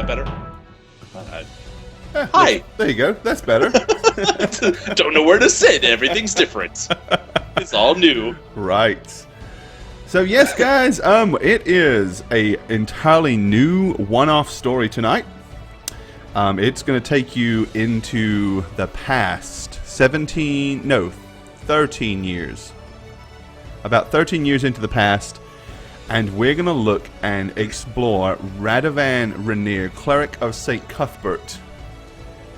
better? Hi. There you go. That's better. Don't know where to sit. Everything's different. It's all new. Right. So yes, guys, it is a entirely new one-off story tonight. It's going to take you into the past 13 years. About 13 years into the past, and we're going to look and explore Radovan Rainier, Cleric of St. Cuthbert,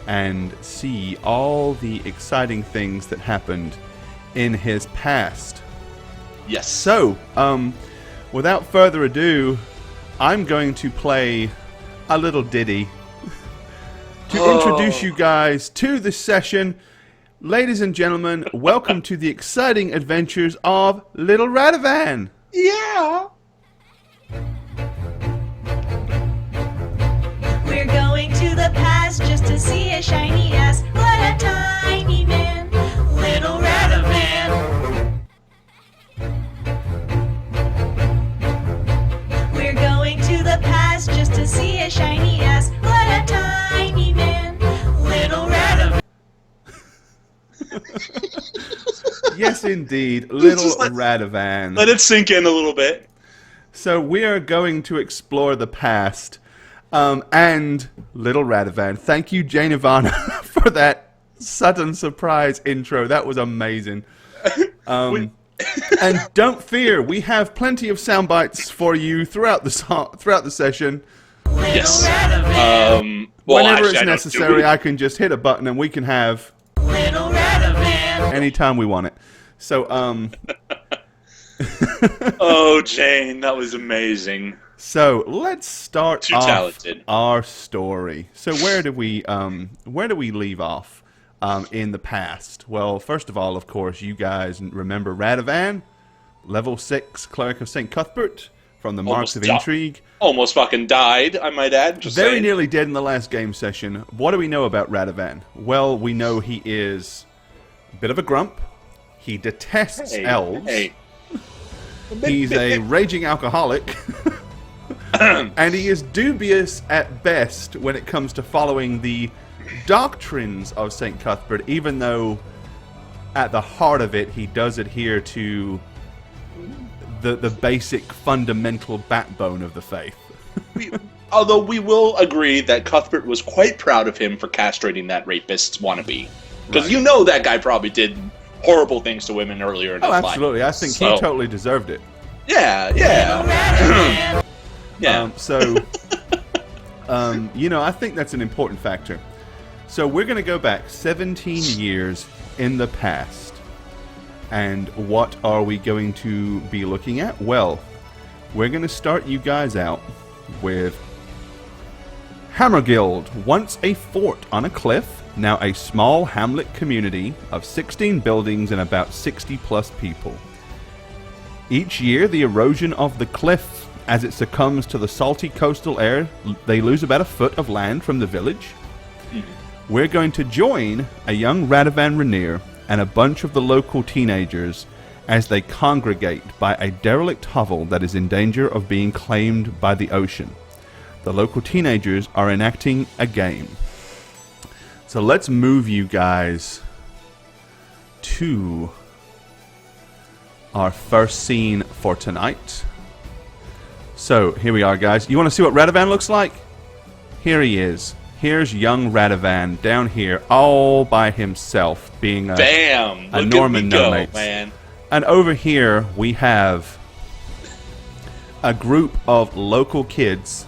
and see all the exciting things that happened in his past. Yes. So, without further ado, I'm going to play a little ditty to introduce you guys to the session. Ladies and gentlemen, welcome to the exciting adventures of Little Radovan. Yeah. We're going to the past just to see a shiny ass. What a tiny man, Little Radovan. We're going to the past just to see a shiny ass. What a tiny man, Little Radovan. Yes, indeed, Little Just Radovan. Let it sink in a little bit. So we are going to explore the past, and Little Radovan. Thank you, Jane Ivana, for that sudden surprise intro. That was amazing. And don't fear, we have plenty of sound bites for you throughout the session. Yes. Whenever it's necessary, I can just hit a button and we can have Little Radovan. anytime we want it. So, Oh, Jane, that was amazing. So let's start Too off talented. our story. So where do we leave off in the past? Well, first of all, of course, you guys remember Radovan, level 6 Cleric of St. Cuthbert from the Marks of Intrigue. Almost fucking died, I might add. Just Very saying. nearly dead in the last game session. What do we know about Radovan? Well, we know he is a bit of a grump. He detests elves. Hey. He's a raging alcoholic. And he is dubious at best when it comes to following the doctrines of St. Cuthbert, even though at the heart of it he does adhere to the basic fundamental backbone of the faith. Although we will agree that Cuthbert was quite proud of him for castrating that rapist wannabe. Because Right. you know that guy probably did horrible things to women earlier in his life. Absolutely. I think he totally deserved it. Yeah. Yeah. I think that's an important factor. So we're going to go back 17 years in the past. And what are we going to be looking at? Well, we're going to start you guys out with Hammerguild, once a fort on a cliff, now a small hamlet community of 16 buildings and about 60 plus people. Each year, the erosion of the cliff, as it succumbs to the salty coastal air, they lose about a foot of land from the village. We're going to join a young Radovan Rainier and a bunch of the local teenagers as they congregate by a derelict hovel that is in danger of being claimed by the ocean. The local teenagers are enacting a game. So let's move you guys to our first scene for tonight. So here we are, guys. You want to see what Radovan looks like? Here he is. Here's young Radovan down here all by himself, being a Norman no-mates. Man. And over here we have a group of local kids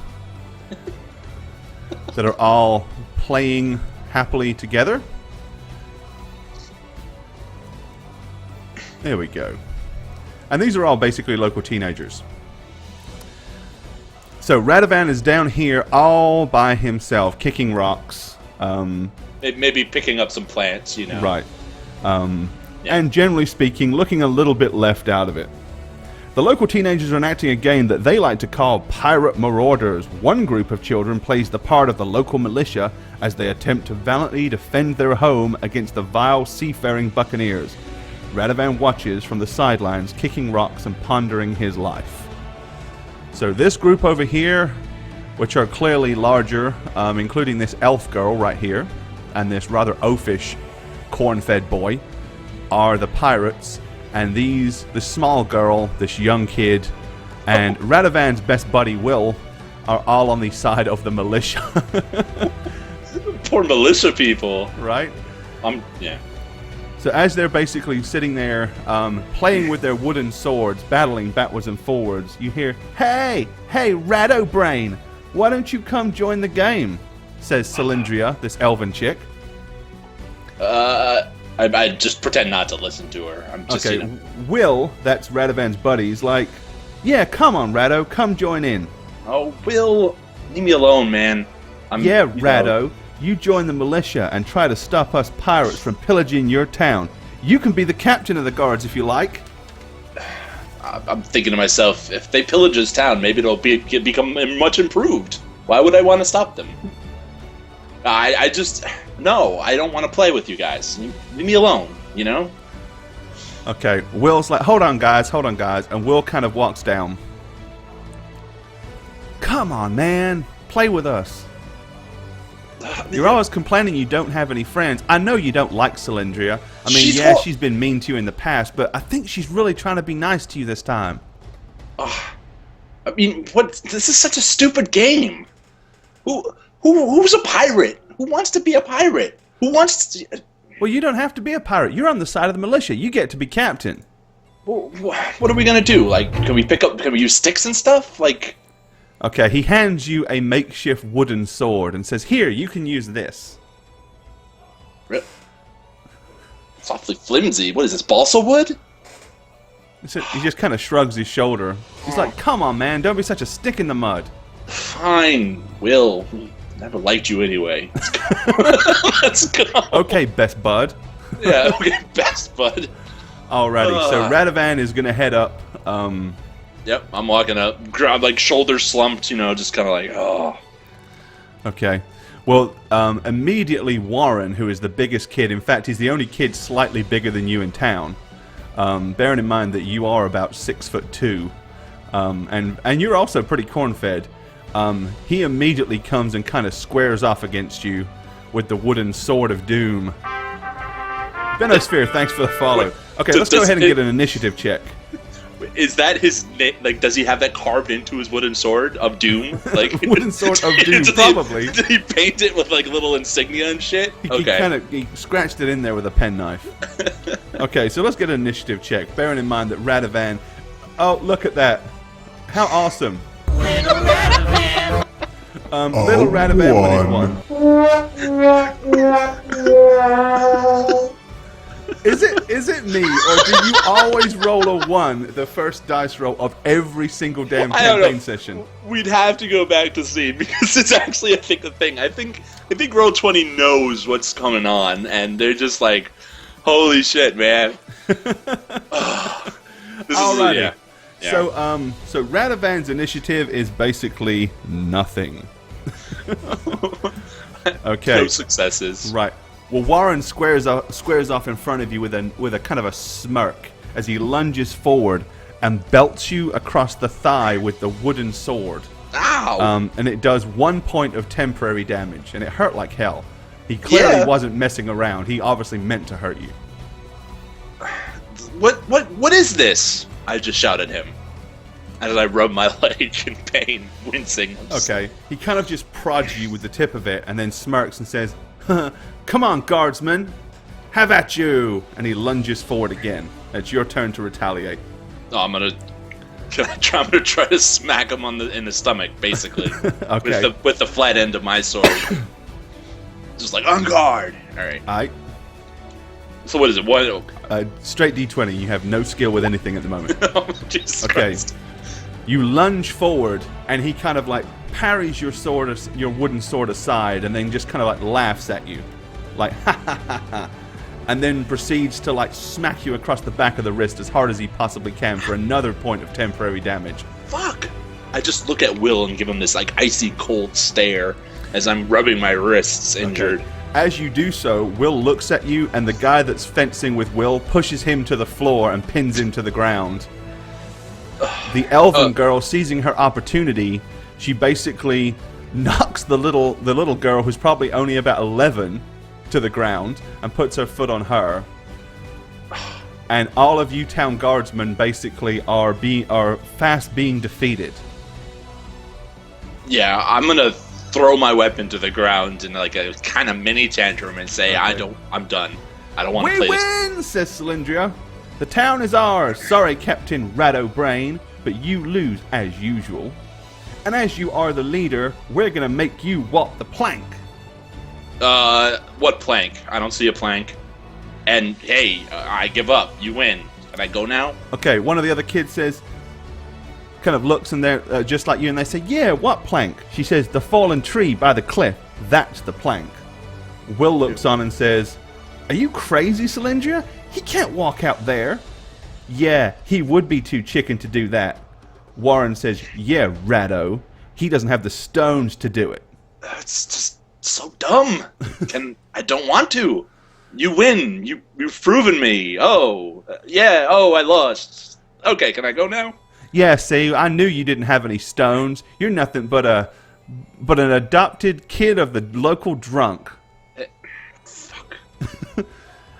that are all playing happily together. There we go. And these are all basically local teenagers. So Radovan is down here all by himself, kicking rocks. Maybe picking up some plants, you know. Right. Yeah. And generally speaking, looking a little bit left out of it. The local teenagers are enacting a game that they like to call Pirate Marauders. One group of children plays the part of the local militia as they attempt to valiantly defend their home against the vile seafaring buccaneers. Radovan watches from the sidelines, kicking rocks and pondering his life. So this group over here, which are clearly larger, including this elf girl right here, and this rather oafish corn-fed boy, are the pirates, and these, the small girl, this young kid, and Radovan's best buddy Will, are all on the side of the militia. Poor militia people. Right? Yeah. So as they're basically sitting there, playing with their wooden swords, battling backwards and forwards, you hear, Hey, Radobrain, why don't you come join the game? Says Cylindria, this elven chick. I just pretend not to listen to her. I'm just, okay, Will, that's Radovan's buddy, is like, yeah, come on, Rado, come join in. Oh, Will, leave me alone, man. Rado, you join the militia and try to stop us pirates from pillaging your town. You can be the captain of the guards if you like. I'm thinking to myself, if they pillage this town, maybe it'll become much improved. Why would I want to stop them? No, I don't want to play with you guys. Leave me alone, you know? Okay, Will's like, hold on, guys, and Will kind of walks down. Come on, man, play with us. You're always complaining you don't have any friends. I know you don't like Cylindria. I mean, she's been mean to you in the past, but I think she's really trying to be nice to you this time. I mean, what? This is such a stupid game. Who's a pirate? Who wants to be a pirate? Who wants to... Well, you don't have to be a pirate. You're on the side of the militia. You get to be captain. Well, what are we gonna do? Like, can we use sticks and stuff? Like... Okay, he hands you a makeshift wooden sword and says, here, you can use this. It's awfully flimsy. What is this, balsa wood? He just kind of shrugs his shoulder. He's like, come on, man, don't be such a stick in the mud. Fine, Will. Never liked you anyway. Let's go. Okay, best bud. Yeah, okay, best bud. Alrighty, so Radovan is going to head up. Yep, I'm walking up, like shoulders slumped, just kind of like, oh. Okay. Well, immediately Warren, who is the biggest kid, in fact, he's the only kid slightly bigger than you in town. Bearing in mind that you are about 6'2", and you're also pretty corn-fed. He immediately comes and kind of squares off against you with the wooden sword of doom. Benosphere, thanks for the follow. Okay, let's go ahead and get an initiative check. Is that his name? Like, does he have that carved into his wooden sword of doom? Like wooden sword of doom, probably. Did he paint it with like little insignia and shit? Okay. He scratched it in there with a penknife. Okay, so let's get an initiative check. Bearing in mind that Radovan. Oh, look at that! How awesome! Little Radovan. Little Radovan winning one. Is it me, or do you always roll a 1 the first dice roll of every single damn campaign session? We'd have to go back to see, because it's actually, I think, a thing. I think Roll20 knows what's coming on, and they're just like, holy shit, man. Alrighty. Yeah. So Radovan's initiative is basically nothing. Okay. No successes. Right. Well, Warren squares off in front of you with a kind of a smirk as he lunges forward and belts you across the thigh with the wooden sword. Ow! And it does 1 point of temporary damage, and it hurt like hell. He clearly wasn't messing around. He obviously meant to hurt you. What is this? I just shouted at him as I rub my leg in pain, wincing. Okay. He kind of just prods you with the tip of it and then smirks and says, come on, guardsman. Have at you. And he lunges forward again. It's your turn to retaliate. Oh, I'm gonna try to smack him in the stomach, basically. Okay. With the flat end of my sword. Just like, on guard. Alright. So what is it? What? Straight D20. You have no skill with anything at the moment. Oh, Jesus Christ. You lunge forward, and he kind of like parries your wooden sword aside, and then just kind of like laughs at you, like ha ha ha ha, and then proceeds to like smack you across the back of the wrist as hard as he possibly can for another point of temporary damage. Fuck! I just look at Will and give him this like icy cold stare as I'm rubbing my wrists injured. Okay. As you do so, Will looks at you, and the guy that's fencing with Will pushes him to the floor and pins him to the ground. The elven girl, seizing her opportunity, She basically knocks the little girl, who's probably only about 11, to the ground and puts her foot on her. And all of you town guardsmen basically are fast being defeated. Yeah, I'm gonna throw my weapon to the ground in like a kind of mini tantrum and say, Okay. I'm done. I don't want to We play this. win, says Cylindria. The town is ours. Sorry, Captain Radovan, but you lose as usual. And as you are the leader, we're gonna make you walk the plank. What plank? I don't see a plank. And hey, I give up. You win. Can I go now? Okay, one of the other kids says, kind of looks in there just like you, and they say, yeah, what plank? She says, the fallen tree by the cliff. That's the plank. Will looks on and says, are you crazy, Cylindria? He can't walk out there. Yeah, he would be too chicken to do that. Warren says, yeah, Rado. He doesn't have the stones to do it. It's just so dumb. I don't want to. You win. You've proven me. Oh, yeah. Oh, I lost. Okay, can I go now? Yeah, see, I knew you didn't have any stones. You're nothing but an adopted kid of the local drunk. Fuck.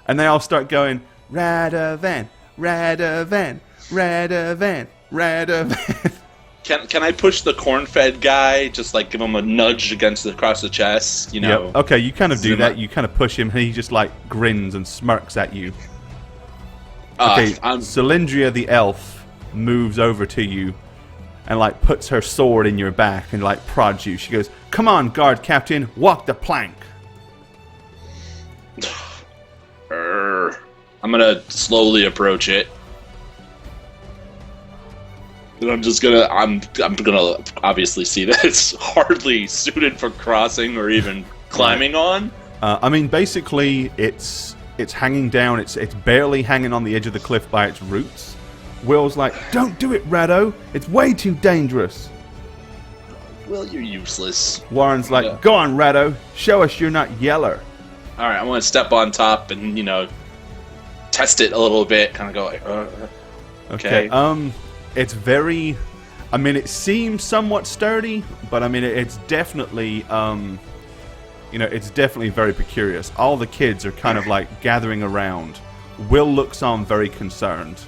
And they all start going, Radovan, Radovan, Radovan, Radovan. Can I push the corn-fed guy? Just like give him a nudge across the chest, you know? Yep. Okay, you kind of do that. You kind of push him, and he just like grins and smirks at you. Okay, Cylindria the elf moves over to you and like puts her sword in your back and like prods you. She goes, "Come on, guard captain, walk the plank." I'm gonna slowly approach it. And I'm gonna obviously see that it's hardly suited for crossing or even climbing on. I mean, basically, it's hanging down. It's barely hanging on the edge of the cliff by its roots. Will's like, "Don't do it, Rado. It's way too dangerous." Will, you're useless. Warren's like, Yeah. "Go on, Rado. Show us you're not yeller." All right, I'm gonna step on top and test it a little bit. Kind of go like, okay. It's very, I mean, it seems somewhat sturdy, but I mean, it's definitely, it's definitely very precarious. All the kids are kind of like gathering around. Will looks on very concerned.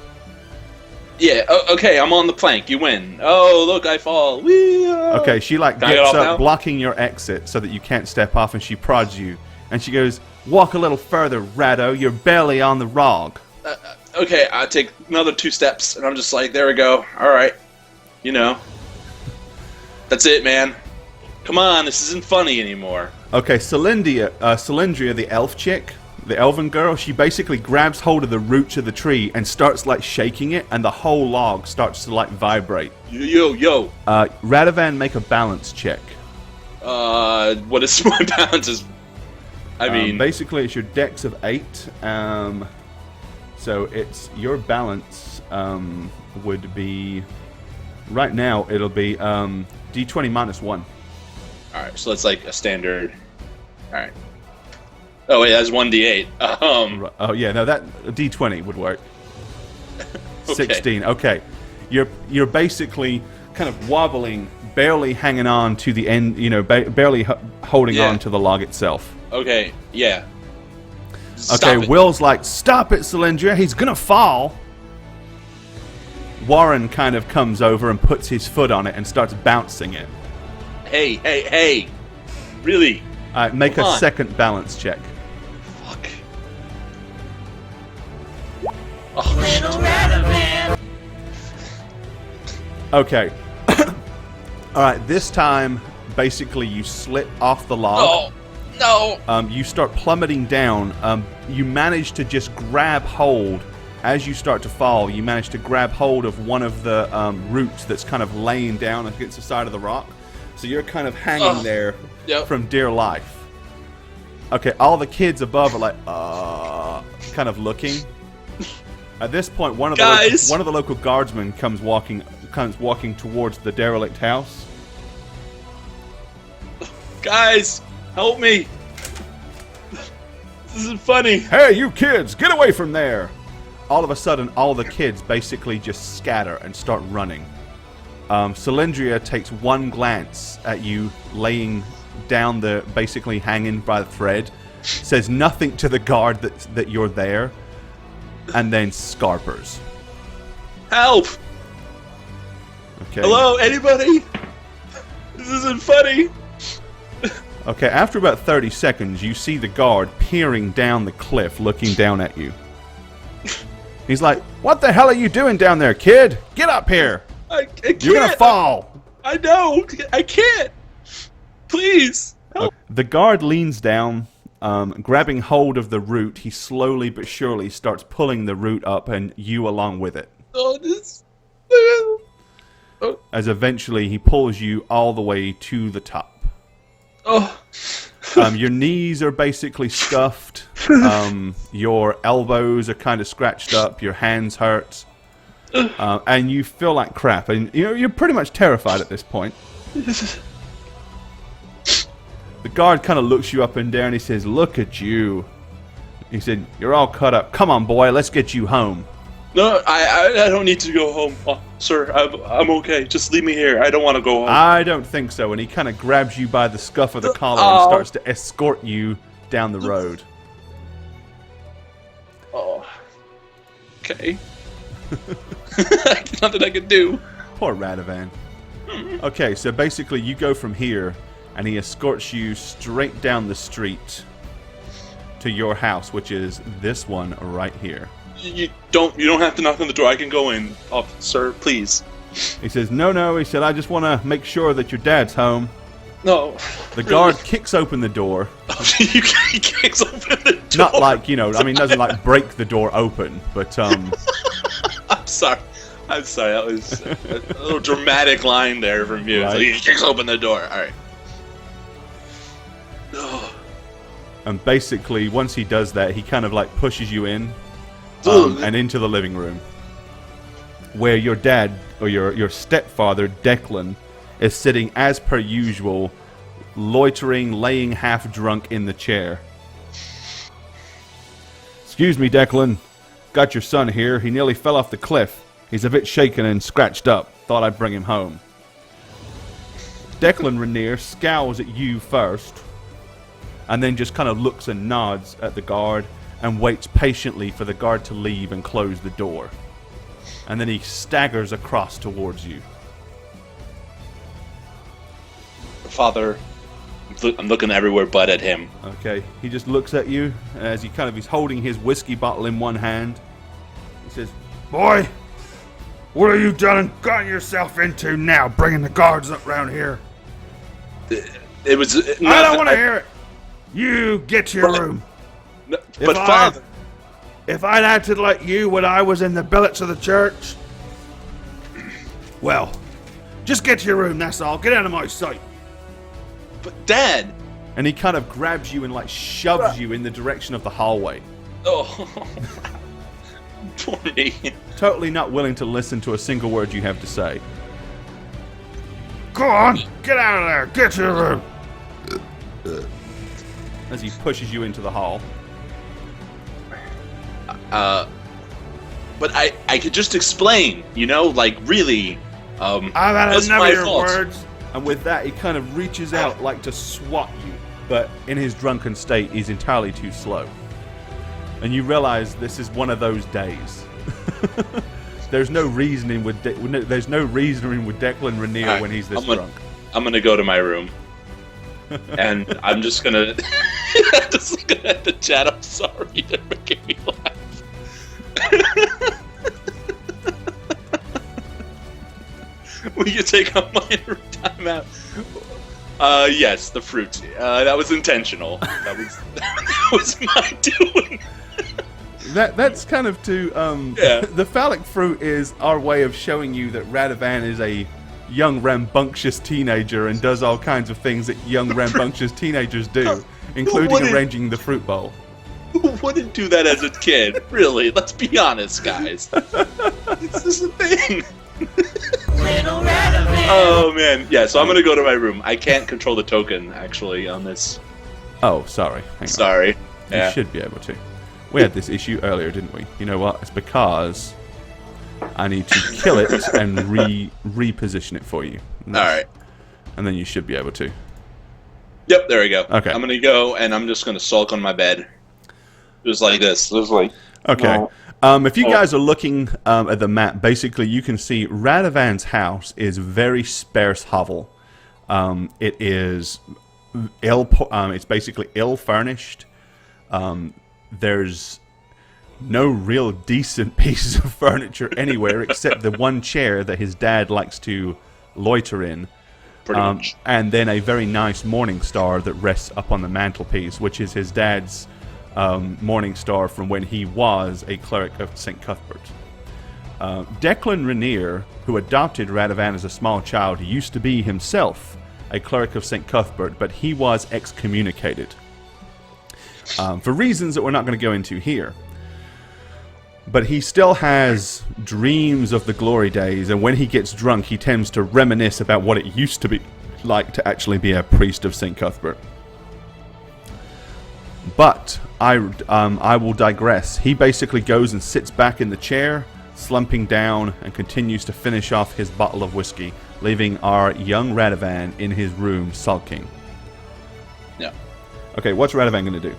Yeah. Okay, I'm on the plank. You win. Oh, look, I fall. Whee! Okay, she like Can I get gets off up, now? blocking your exit so that you can't step off, and she prods you. And she goes, "Walk a little further, Rado. You're barely on the rog." Okay, I take another 2 steps, and I'm just like, there we go. All right, that's it, man. Come on, this isn't funny anymore. Okay, Cylindria, the elf chick, the elven girl, she basically grabs hold of the roots of the tree and starts like shaking it, and the whole log starts to like vibrate. Yo. Radivan, make a balance check. What is my balance? I mean, basically, it's your dex of 8. So it's your balance would be right now. It'll be d20 minus 1. all right, so that's like a standard. All right. Oh wait, that's 1d8. Oh yeah, no, that d20 would work. Okay. 16. Okay, you're basically kind of wobbling, barely hanging on to the end. barely holding on to the log itself. Okay. Yeah. Okay, Stop it. Will's like, "Stop it, Cylindria, he's gonna fall." Warren kind of comes over and puts his foot on it and starts bouncing it. Hey. Really? Make Come a on. second balance check. Fuck. Oh, Little Radovan. Okay. Alright, this time, basically, you slip off the log. No. You start plummeting down. You manage to just grab hold. As you start to fall, you manage to grab hold of one of the roots that's kind of laying down against the side of the rock. So you're kind of hanging there from dear life. Okay, all the kids above are like, kind of looking. At this point, one of the local guardsmen comes walking towards the derelict house. Guys, help me. This isn't funny. Hey, you kids, get away from there! All of a sudden, all the kids basically just scatter and start running. Cylindria takes one glance at you laying down basically hanging by the thread, says nothing to the guard that you're there, and then scarpers. Help! Okay. Hello, anybody? This isn't funny. Okay, after about 30 seconds, you see the guard peering down the cliff, looking down at you. He's like, "What the hell are you doing down there, kid? Get up here! I can't. You're gonna fall!" I know. I can't. Please. Help. The guard leans down, grabbing hold of the root. He slowly but surely starts pulling the root up, and you along with it. Oh, this. As eventually he pulls you all the way to the top. Oh. Your knees are basically scuffed. Your elbows are kind of scratched up. Your hands hurt. And you feel like crap. And you're pretty much terrified at this point. The guard kind of looks you up and down. He says, "Look at you." He said, "You're all cut up. Come on, boy. Let's get you home." No, I don't need to go home. Oh, sir, I'm okay. Just leave me here. I don't want to go home. I don't think so. And he kind of grabs you by the scuff of the collar and starts to escort you down the road. Oh. Okay. Nothing I can do. Poor Radavan. Okay, so basically you go from here, and he escorts you straight down the street to your house, which is this one right here. You don't have to knock on the door. I can go in. Oh, sir, please. He says, no, he said, "I just want to make sure that your dad's home." No. The guard kicks open the door. He kicks open the door. Not like, doesn't like break the door open, but I'm sorry. That was a little dramatic line there from you. Right. So he kicks open the door. All right. Oh. And basically, once he does that, he kind of like pushes you in. And into the living room, where your dad, or your stepfather, Declan, is sitting as per usual, loitering, laying half drunk in the chair. "Excuse me, Declan. Got your son here. He nearly fell off the cliff. He's a bit shaken and scratched up. Thought I'd bring him home." Declan Rainier scowls at you first, and then just kind of looks and nods at the guard, and waits patiently for the guard to leave and close the door. And then he staggers across towards you. Father, I'm looking everywhere but at him. Okay, he just looks at you as he's holding his whiskey bottle in one hand. He says, "Boy, what have you done and gotten yourself into now, bringing the guards up round here?" It was. I don't want to hear it. You get to your room. No, but Father, if I'd acted like you when I was in the billets of the church, well, just get to your room, that's all. Get out of my sight. But Dad. And he kind of grabs you and like shoves you in the direction of the hallway. Oh, poor me. Totally not willing to listen to a single word you have to say. Go on, get out of there. Get to your room. As he pushes you into the hall. But I could just explain, like really. I've had that's enough my of your fault. words. And with that, he kind of reaches out like to swat you, but in his drunken state, he's entirely too slow. And you realize this is one of those days. There's no reasoning with Declan Rainier Right, when he's this drunk. I'm gonna go to my room, and I'm just gonna looking at the chat. I'm sorry, they're making me laugh. Will you take a minor timeout? Yes, the fruit. That was intentional. That was my doing. That's kind of to Yeah. The phallic fruit is our way of showing you that Radovan is a young rambunctious teenager and does all kinds of things that young rambunctious teenagers do, including arranging the fruit bowl. Who wouldn't do that as a kid? Really? Let's be honest, guys. This is a thing. Little Radovan. Oh man, yeah. So I'm gonna go to my room. I can't control the token actually on this. Oh, sorry. Hang on. Sorry. You Yeah. should be able to. We had this issue earlier, didn't we? You know what? It's because I need to kill it and reposition it for you. All right. And then you should be able to. Yep, there we go. Okay. I'm gonna go, and I'm just gonna sulk on my bed, just like this. Just like. Okay. If you guys are looking at the map, basically you can see Radivan's house is very sparse hovel. It is it's basically ill furnished. There's no real decent pieces of furniture anywhere except the one chair that his dad likes to loiter in. Pretty much. And then a very nice morning star that rests up on the mantelpiece, which is his dad's morning star from when he was a cleric of St. Cuthbert. Declan Rainier, who adopted Radovan as a small child, used to be himself a cleric of St. Cuthbert, but he was excommunicated. For reasons that we're not going to go into here. But he still has dreams of the glory days, and when he gets drunk, he tends to reminisce about what it used to be like to actually be a priest of St. Cuthbert. But I will digress. He basically goes and sits back in the chair, slumping down, and continues to finish off his bottle of whiskey, leaving our young Radovan in his room sulking. Yeah. Okay, what's Radovan going to do?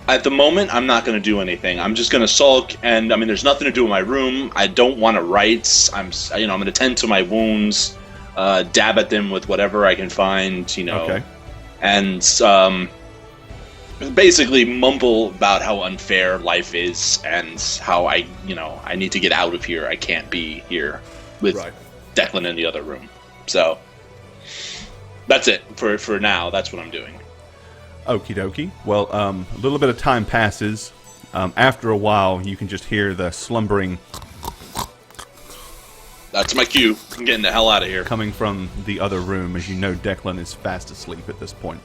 At the moment, I'm not going to do anything. I'm just going to sulk, and I mean, there's nothing to do in my room. I don't want to write. I'm going to tend to my wounds, dab at them with whatever I can find, Okay. and basically mumble about how unfair life is and how I need to get out of here. I can't be here with Declan in the other room. So that's it for now. That's what I'm doing. Okie dokie. Well, a little bit of time passes. After a while, you can just hear the slumbering That's my cue. I'm getting the hell out of here. coming from the other room, as you know Declan is fast asleep at this point.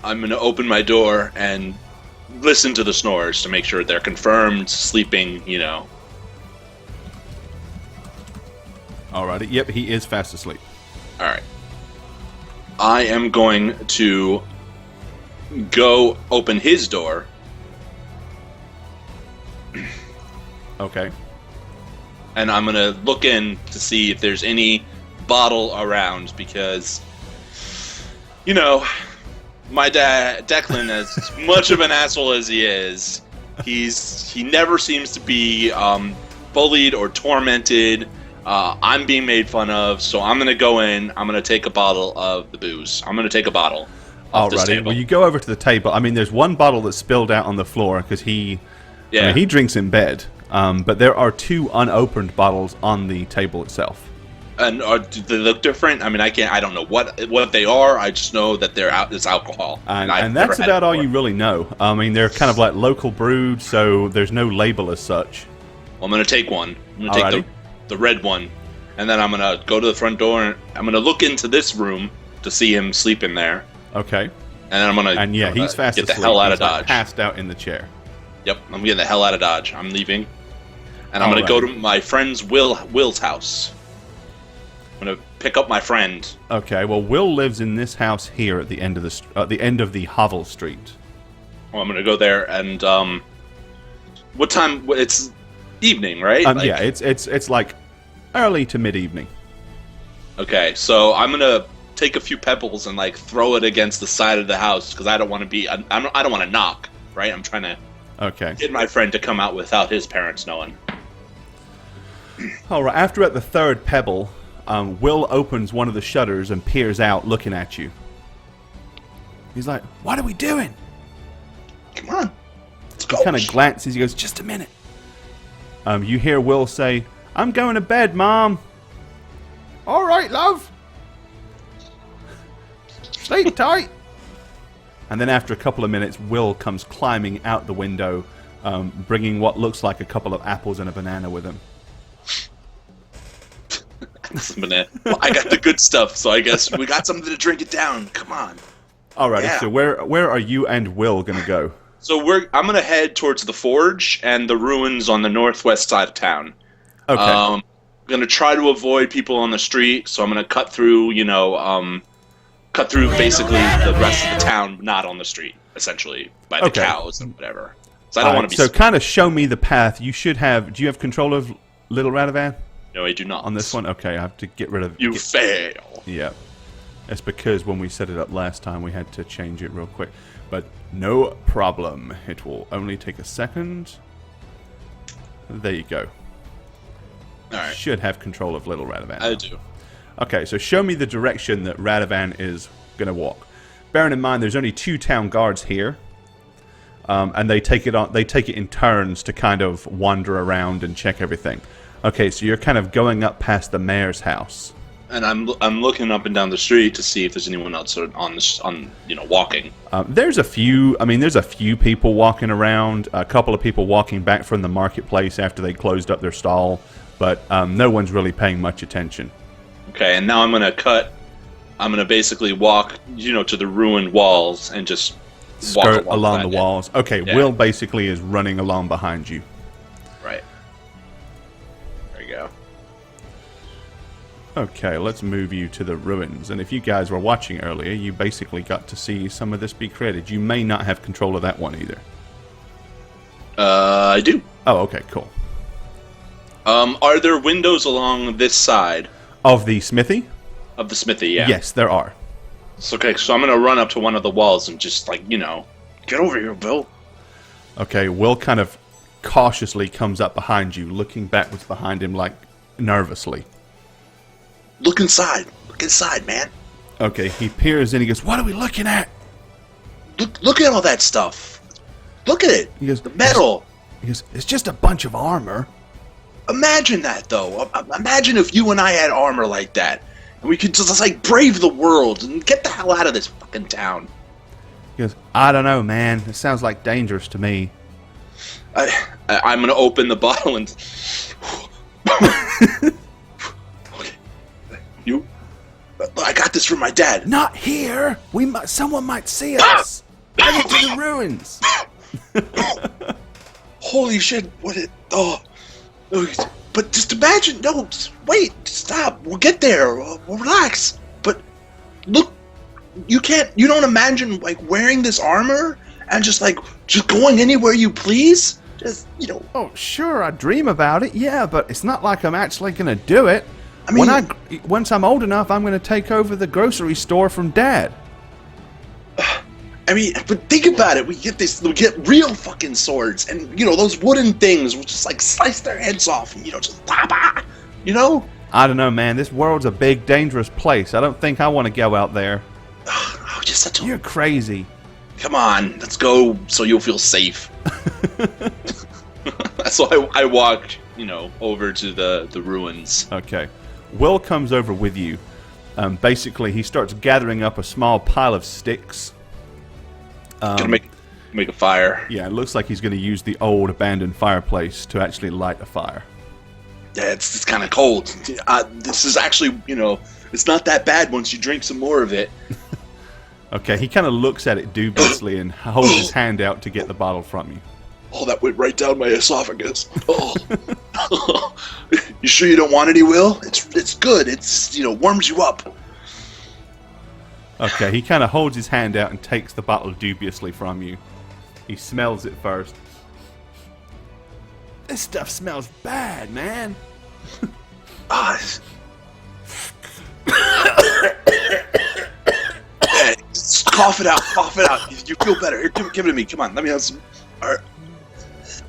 I'm going to open my door and listen to the snores to make sure they're confirmed, sleeping, Alrighty. Yep, he is fast asleep. All right. I am going to go open his door. Okay. And I'm going to look in to see if there's any bottle around because, my dad, Declan, as much of an asshole as he is, he never seems to be bullied or tormented. I'm being made fun of, so I'm going to go in. I'm going to take a bottle of the booze. I'm going to take a bottle off this Alrighty. table. Well, you go over to the table. I mean, there's one bottle that's spilled out on the floor because he drinks in bed. But there are two unopened bottles on the table itself. And do they look different? I mean, I don't know what they are. I just know that it's alcohol. And that's about all you really know. I mean, they're kind of like local brewed, so there's no label as such. Well, I'm going to take one. I'm going to take the red one. And then I'm going to go to the front door, and I'm going to look into this room to see him sleeping there. Okay. And then I'm going to he's fast get the asleep. hell out of He's, Dodge. Passed out in the chair. Yep, I'm getting the hell out of Dodge. I'm leaving. And I'm going to go to my friend's Will's house. I'm going to pick up my friend. Okay, well, Will lives in this house here at the end of the hovel street. Well, I'm going to go there, and what time? It's evening, right? Yeah, it's like early to mid-evening. Okay, so I'm going to take a few pebbles and throw it against the side of the house because I don't want to be. I don't want to knock. Right? I'm trying to get my friend to come out without his parents knowing. All right. After at the third pebble, Will opens one of the shutters and peers out, looking at you. He's like, "What are we doing?" Come on, let's go. He kind of glances. He goes, "Just a minute." You hear Will say, "I'm going to bed, Mom." All right, love. Sleep tight. And then after a couple of minutes, Will comes climbing out the window, bringing what looks like a couple of apples and a banana with him. Well, I got the good stuff, so I guess we got something to drink it down. Come on. Alrighty, Yeah. so where are you and Will going to go? So I'm going to head towards the forge and the ruins on the northwest side of town. Okay. I'm going to try to avoid people on the street, so I'm going to cut through, basically the rest of the town, not on the street, essentially, by the cows and whatever. So I don't want to be. So kind of show me the path. You should have. Do you have control of Little Radivan? No, I do not. On this one, okay. I have to get rid of. You fail. Yeah, that's because when we set it up last time, we had to change it real quick. But no problem. It will only take a second. There you go. All right. Should have control of Little Radivan. I do. Okay, so show me the direction that Radivan is going to walk. Bearing in mind, there's only 2 town guards here. And they take it in turns to kind of wander around and check everything. Okay, so you're kind of going up past the mayor's house, And I'm looking up and down the street to see if there's anyone else on walking. There's a few. I mean, there's a few people walking around. A couple of people walking back from the marketplace after they closed up their stall, but no one's really paying much attention. Okay, and now I'm gonna basically walk, to the ruined walls and just skirt along the walls. Okay, yeah. Will basically is running along behind you. Right. There you go. Okay, let's move you to the ruins. And if you guys were watching earlier, you basically got to see some of this be created. You may not have control of that one either. I do. Oh, okay, cool. Are there windows along this side Of the smithy? of the smithy? Yeah. Yes, there are. Okay, so I'm gonna run up to one of the walls and just get over here, Bill. Okay, Will kind of cautiously comes up behind you, looking backwards behind him, like, nervously. Look inside. Look inside, man. Okay, he peers in, he goes, "What are we looking at?" Look at all that stuff. Look at it. He goes, The metal. He goes, "It's just a bunch of armor." Imagine that, though. Imagine if you and I had armor like that. And we could just, brave the world and get the hell out of this fucking town. He goes, "I don't know, man. It sounds like dangerous to me." I'm going to open the bottle and... Okay. I got this from my dad. "Not here! Someone might see us! Bring it to the ruins!" Holy shit, but just imagine, wait, stop, we'll get there, we'll relax. But look, you don't imagine, wearing this armor and just going anywhere you please? Just, Oh, sure, I dream about it, yeah, but it's not like I'm actually gonna do it. I mean... Once I'm old enough, I'm gonna take over the grocery store from Dad. I mean, but think about it. We get real fucking swords, and those wooden things will just slice their heads off, and just bah, I don't know, man. This world's a big, dangerous place. I don't think I want to go out there. Oh, you're such a... You're crazy. Come on, let's go so you'll feel safe. So I walked, over to the ruins. Okay. Will comes over with you. Basically, he starts gathering up a small pile of sticks. Gonna make a fire. Yeah, it looks like he's going to use the old abandoned fireplace to actually light a fire. Yeah, it's kind of cold. This is actually, it's not that bad once you drink some more of it. Okay, he kind of looks at it dubiously and holds his hand out to get the bottle from you. Oh, that went right down my esophagus. Oh. You sure you don't want any, Will? It's good. It's, warms you up. Okay, he kind of holds his hand out and takes the bottle dubiously from you. He smells it first. This stuff smells bad, man. Yeah, just cough it out. You feel better. Here, give it to me. Come on, let me have some. All right.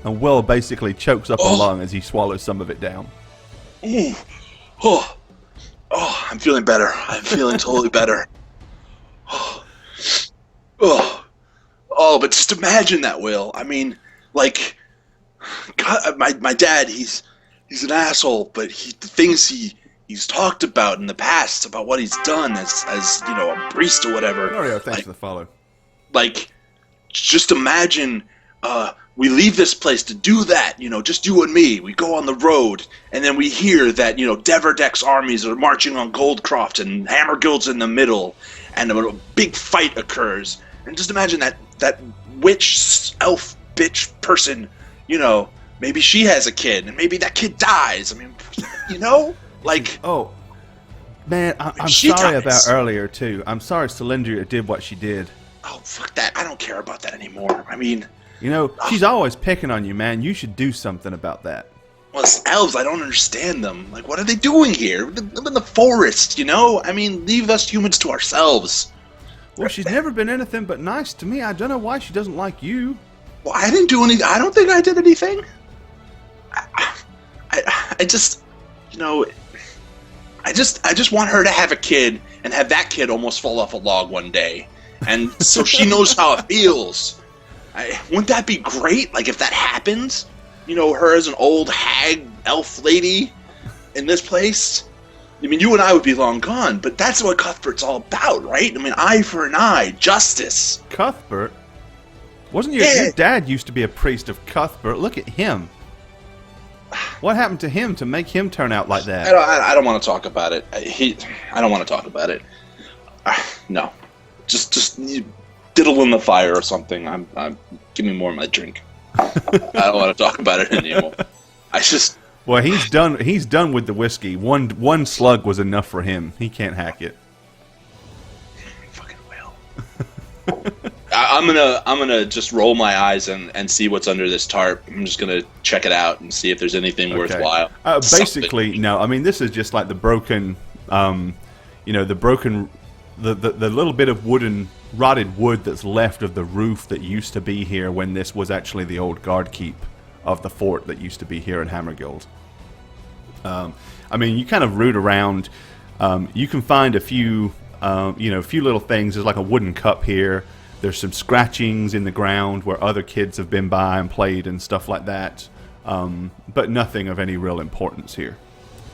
And Will basically chokes up a lung as he swallows some of it down. Ooh. Oh, I'm feeling better. I'm feeling totally better. Oh, but just imagine that, Will. I mean, God, my dad, he's an asshole, but the things he's talked about in the past about what he's done as a priest or whatever. Oh yeah, thanks for the follow. Just imagine we leave this place to do that, just you and me. We go on the road, and then we hear that, Deverdek's armies are marching on Goldcroft, and Hammerguild's in the middle, and a big fight occurs. And just imagine that witch, elf, bitch person, maybe she has a kid, and maybe that kid dies. I mean, Oh, man, I'm she sorry dies. about earlier, too. I'm sorry Cylindria did what she did. Oh, fuck that. I don't care about that anymore. I mean, You know, she's always picking on you, man. You should do something about that. Well, it's elves. I don't understand them. Like, what are they doing here? They live in the forest, you know? I mean, leave us humans to ourselves. Well, she's never been anything but nice to me. I don't know why she doesn't like you. Well, I didn't do anything. I don't think I did anything. I just, you know, I just want her to have a kid and have that kid almost fall off a log one day, and so she knows how it feels. Wouldn't that be great? Like, if that happened, you know, her as an old hag elf lady in this place. I mean, you and I would be long gone, but that's what Cuthbert's all about, right? I mean, eye for an eye, justice. Cuthbert? Wasn't your dad used to be a priest of Cuthbert? Look at him. What happened to him to make him turn out like that? I don't want to talk about it. I don't want to talk about it. No, just diddle in the fire or something. Give me more of my drink. I don't want to talk about it anymore. Well, he's done with the whiskey. One slug was enough for him. He can't hack it. Fucking will. I'm gonna just roll my eyes and see what's under this tarp. I'm just gonna check it out and see if there's anything worthwhile. Basically, no. I mean, this is just like the broken, the little bit of rotted wood that's left of the roof that used to be here when this was actually the old guard keep of the fort that used to be here in Hammerguild. I mean, you kind of root around. You can find a few little things. There's like a wooden cup here. There's some scratchings in the ground where other kids have been by and played and stuff like that. But nothing of any real importance here.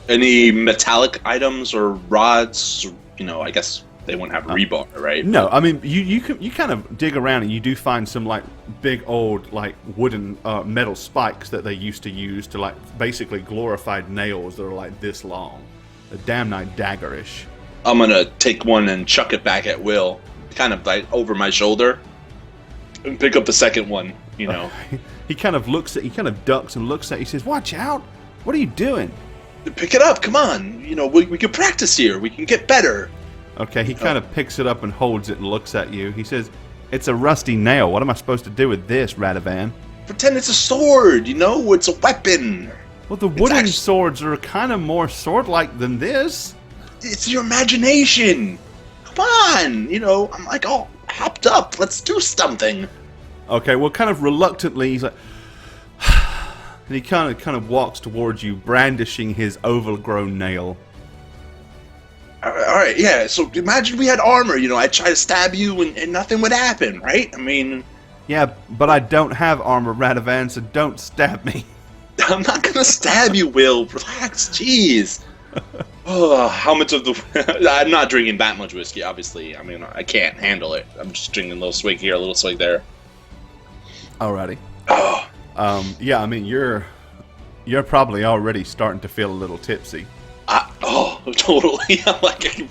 Any metallic items or rods? I guess they wouldn't have rebar, right? No, I mean, you kind of dig around and you do find some like big old like wooden metal spikes that they used to use to like basically glorified nails that are like this long. A damn nigh daggerish. I'm gonna take one and chuck it back at Will, kind of like over my shoulder, and pick up the second one. He kind of ducks and looks at you. He says, "Watch out! What are you doing?" Pick it up, come on. We can practice here. We can get better. Okay, he kind of picks it up and holds it and looks at you. He says, "It's a rusty nail. What am I supposed to do with this, Radivan?" Pretend it's a sword, it's a weapon. Well, the wooden swords are kind of more sword-like than this. It's your imagination. Come on, I'm like all hopped up. Let's do something. Okay, well, kind of reluctantly, he's like, and he kind of walks towards you, brandishing his overgrown nail. All right, yeah. So imagine we had armor. I'd try to stab you and nothing would happen, right? I mean, yeah, but I don't have armor, Radivan, so don't stab me. I'm not gonna stab you, Will. Relax, jeez. Oh, how much of the? I'm not drinking that much whiskey, obviously. I mean, I can't handle it. I'm just drinking a little swig here, a little swig there. Alrighty. Oh. Yeah, I mean, you're probably already starting to feel a little tipsy. Totally. I'm like,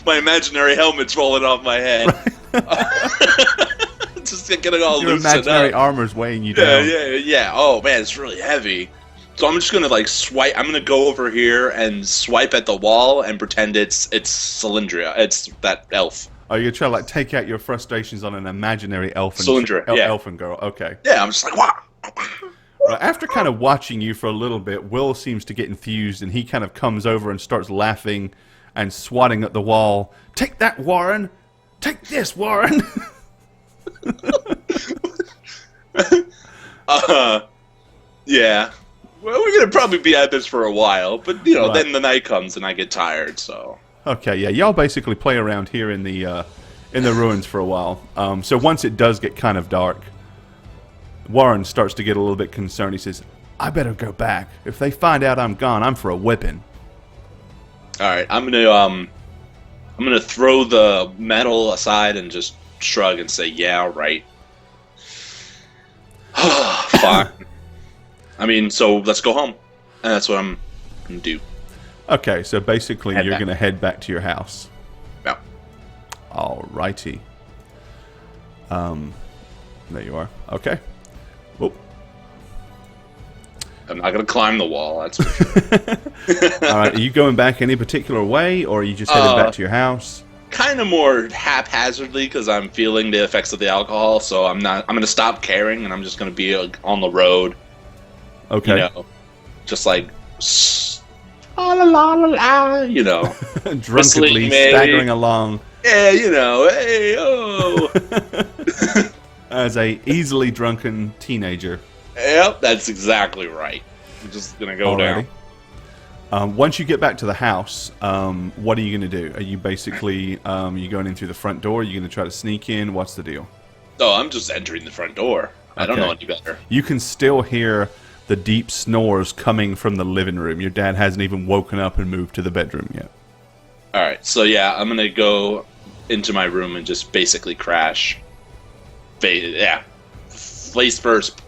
my imaginary helmet's falling off my head. Just getting all your loosened imaginary up. armor's weighing you down. Yeah. Oh man, it's really heavy. So I'm just gonna like swipe. I'm gonna go over here and swipe at the wall and pretend it's Cylindria. It's that elf. Oh, you're trying to like take out your frustrations on an imaginary elfin elfin girl. Okay. Yeah, I'm just like, wow. Right, after kind of watching you for a little bit, Will seems to get enthused, and he kind of comes over and starts laughing and swatting at the wall. Take that, Warren! Take this, Warren! Yeah. Well, we're gonna probably be at this for a while, but Right. then the night comes and I get tired. So. Okay, yeah, y'all basically play around here in the ruins for a while. So once it does get kind of dark, Warren starts to get a little bit concerned. He says, "I better go back. If they find out I'm gone, I'm for a whipping." All right, I'm gonna throw the metal aside and just shrug and say, "Yeah, right." Fine. I mean, so let's go home, and that's what I'm gonna do. Okay, so basically you're going to head back to your house. Yeah. Alrighty. There you are. Okay. Whoop. I'm not gonna climb the wall. That's for sure. All right. Are you going back any particular way, or are you just headed back to your house? kind of more haphazardly because I'm feeling the effects of the alcohol. So I'm going to stop caring, and I'm just going to be on the road. Okay. You know, just like la la la la, you know, drunkenly staggering along. Yeah, you know, hey, oh. As a easily drunken teenager. Yep, that's exactly right. I'm just gonna go down. Once you get back to the house, what are you gonna do? Are you basically you going in through the front door? Are you gonna try to sneak in? What's the deal? Oh, I'm just entering the front door. I don't know any better. You can still hear the deep snores coming from the living room. Your dad hasn't even woken up and moved to the bedroom yet. All right, so yeah, I'm gonna go into my room and just basically crash. Face first.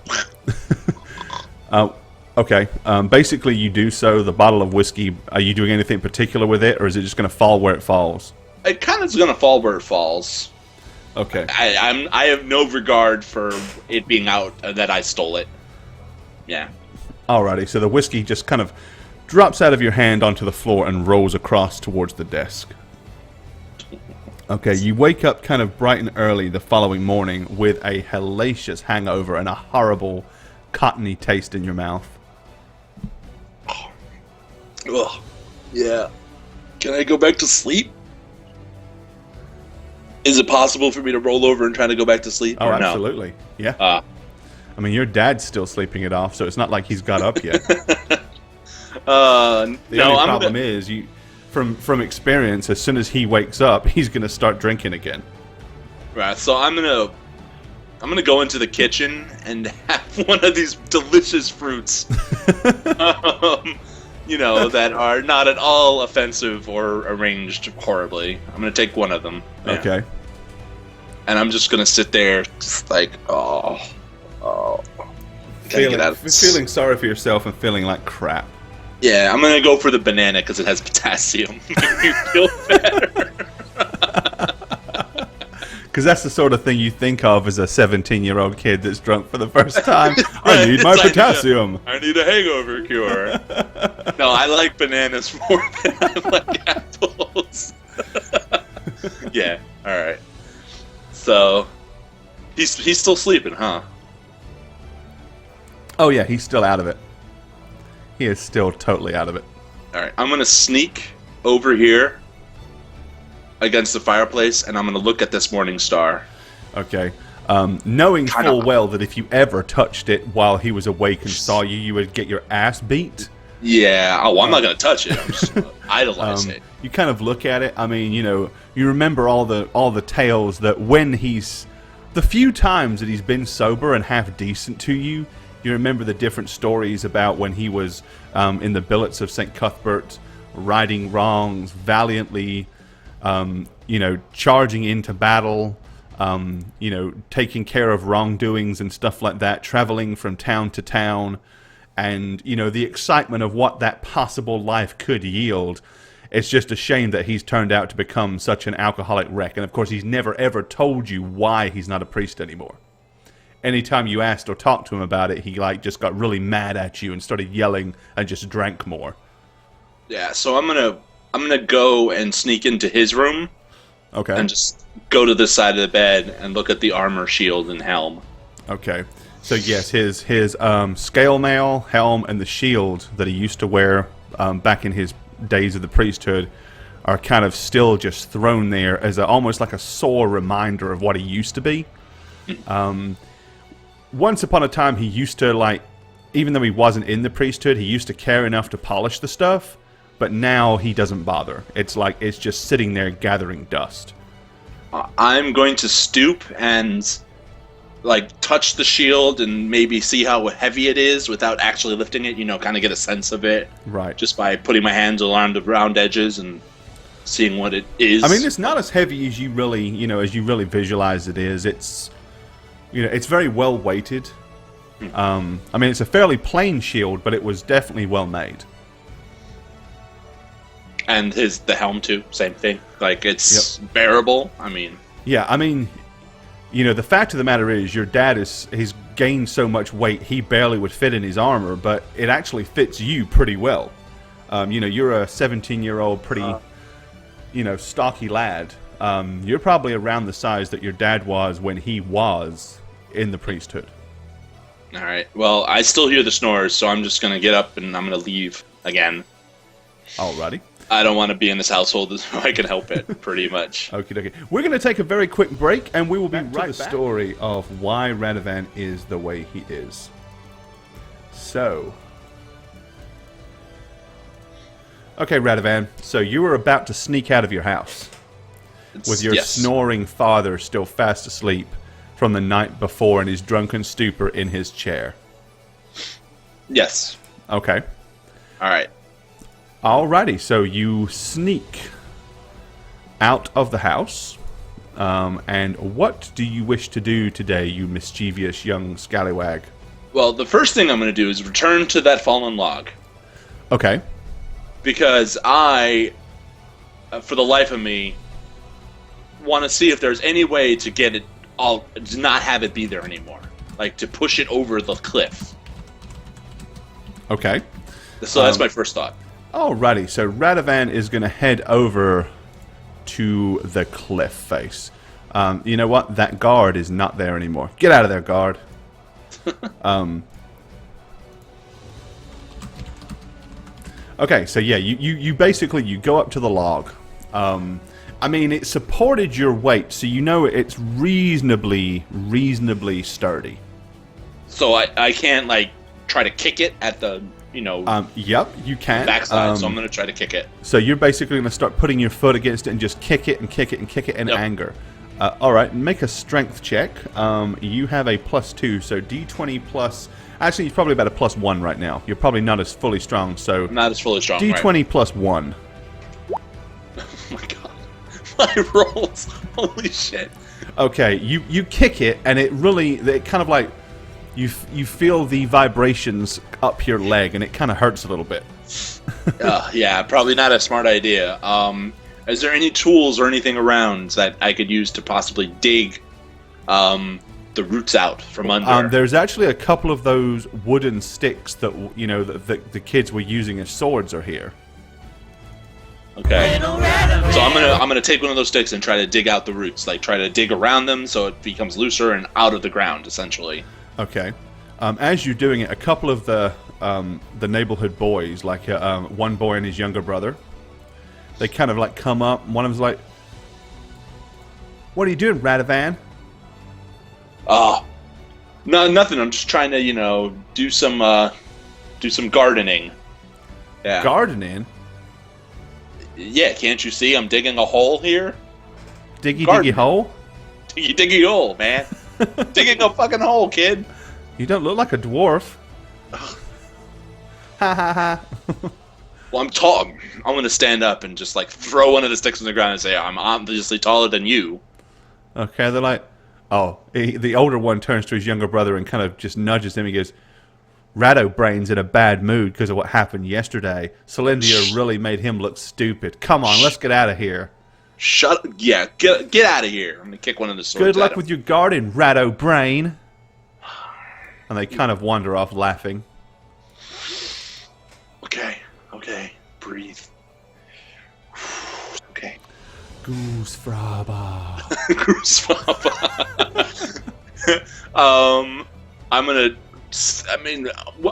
Okay. Basically, you do so. The bottle of whiskey. Are you doing anything particular with it, or is it just going to fall where it falls? It kind of is going to fall where it falls. Okay. I have no regard for it being out that I stole it. Yeah. Alrighty. So the whiskey just kind of drops out of your hand onto the floor and rolls across towards the desk. Okay, you wake up kind of bright and early the following morning with a hellacious hangover and a horrible cottony taste in your mouth. Ugh. Yeah. Can I go back to sleep? Is it possible for me to roll over and try to go back to sleep? Oh, or absolutely. No? Yeah. I mean, your dad's still sleeping it off, so it's not like he's got up yet. The only problem is you... From experience, as soon as he wakes up, he's gonna start drinking again. Right. So I'm gonna go into the kitchen and have one of these delicious fruits, you know, that are not at all offensive or arranged horribly. I'm gonna take one of them. Yeah. Okay. And I'm just gonna sit there, just like, feeling sorry for yourself and feeling like crap. Yeah, I'm gonna go for the banana because it has potassium. Make me feel better. Because that's the sort of thing you think of as a 17-year-old kid that's drunk for the first time. I need my potassium. I need a hangover cure. No, I like bananas more than I like apples. Yeah, all right. So he's still sleeping, huh? Oh yeah, he's still out of it. He is still totally out of it. All right, I'm gonna sneak over here against the fireplace, and I'm gonna look at this morning star. Okay. Knowing full well that if you ever touched it while he was awake and saw you, you would get your ass beat. Yeah. Oh, I'm not gonna touch it. I'm just gonna idolize it. You kind of look at it. I mean, you know, you remember all the tales that when the few times that he's been sober and half decent to you. You remember the different stories about when he was in the billets of St. Cuthbert, righting wrongs, valiantly, you know, charging into battle, you know, taking care of wrongdoings and stuff like that, traveling from town to town, and, you know, the excitement of what that possible life could yield. It's just a shame that he's turned out to become such an alcoholic wreck. And, of course, he's never, ever told you why he's not a priest anymore. Anytime you asked or talked to him about it, he just got really mad at you and started yelling and just drank more. Yeah, so I'm gonna go and sneak into his room. Okay. And just go to this side of the bed and look at the armor, shield, and helm. Okay. So yes, his scale mail, helm, and the shield that he used to wear back in his days of the priesthood are kind of still just thrown there as almost like a sore reminder of what he used to be. Once upon a time, he used to, even though he wasn't in the priesthood, he used to care enough to polish the stuff, but now he doesn't bother. It's just sitting there gathering dust. I'm going to stoop and, touch the shield and maybe see how heavy it is without actually lifting it, kind of get a sense of it. Right. Just by putting my hands around the round edges and seeing what it is. I mean, it's not as heavy as you really, visualize it is. It's very well weighted. I mean, it's a fairly plain shield, but it was definitely well made. And the helm too, same thing. It's bearable. I mean, yeah. I mean, the fact of the matter is, your dad he's gained so much weight, he barely would fit in his armor, but it actually fits you pretty well. You're a 17-year-old, pretty, stocky lad. You're probably around the size that your dad was when he was in the priesthood. All right. Well, I still hear the snores, so I'm just going to get up and I'm going to leave again. Alrighty. I don't want to be in this household if I can help it, pretty much. Okie dokie. We're going to take a very quick break, and we will be right to the story of why Radovan is the way he is. So... Okay, Radovan, so you were about to sneak out of your house with your snoring father still fast asleep from the night before in his drunken stupor in his chair. Yes. Okay. All right. Alrighty, so you sneak out of the house, and what do you wish to do today, you mischievous young scallywag? Well, the first thing I'm going to do is return to that fallen log. Okay. Because I, for the life of me, want to see if there's any way to get it all, to not have it be there anymore. Like, to push it over the cliff. Okay. So that's my first thought. Alrighty, so Radovan is going to head over to the cliff face. You know what? That guard is not there anymore. Get out of there, guard. Okay, so yeah, you basically, you go up to the log. I mean, it supported your weight, so you know it's reasonably sturdy. So I can't, like, try to kick it at the, you know... Yep, you can. Backside, so I'm going to try to kick it. So you're basically going to start putting your foot against it and just kick it and kick it and kick it in anger. Alright, make a strength check. You have a +2, so D20 plus... Actually, you're probably about a +1 right now. You're probably not as fully strong, so... I'm not as fully strong, D20 right. +1. Oh my god. My rolls. Holy shit. Okay, you kick it, and it kind of like... You feel the vibrations up your leg, and it kind of hurts a little bit. Yeah, probably not a smart idea. Is there any tools or anything around that I could use to possibly dig the roots out from under? There's actually a couple of those wooden sticks that, you know, the kids were using as swords are here. Okay. So I'm gonna take one of those sticks and try to dig out the roots, like try to dig around them so it becomes looser and out of the ground, essentially. Okay. As you're doing it, a couple of the neighborhood boys, like one boy and his younger brother, they kind of like come up. And one of them's like, "What are you doing, Radovan?" No, nothing. I'm just trying to, you know, do some gardening. Yeah. Gardening? Yeah, can't you see? I'm digging a hole here. Diggy hole? Diggy hole, man. Digging a fucking hole, kid. You don't look like a dwarf. Ha ha ha. Well, I'm tall. I'm gonna stand up and just like throw one of the sticks on the ground and say, "I'm obviously taller than you." Okay, they're like, oh, the older one turns to his younger brother and kind of just nudges him. He goes, "Radobrain's in a bad mood because of what happened yesterday. Celindia really made him look stupid. Come on, let's get out of here." Shut. Yeah, get out of here. I'm gonna kick one of the swords. Good luck with your garden, Radobrain. And they kind of wander off laughing. Okay, breathe. Okay. Goose Fraba. Goose Fraba.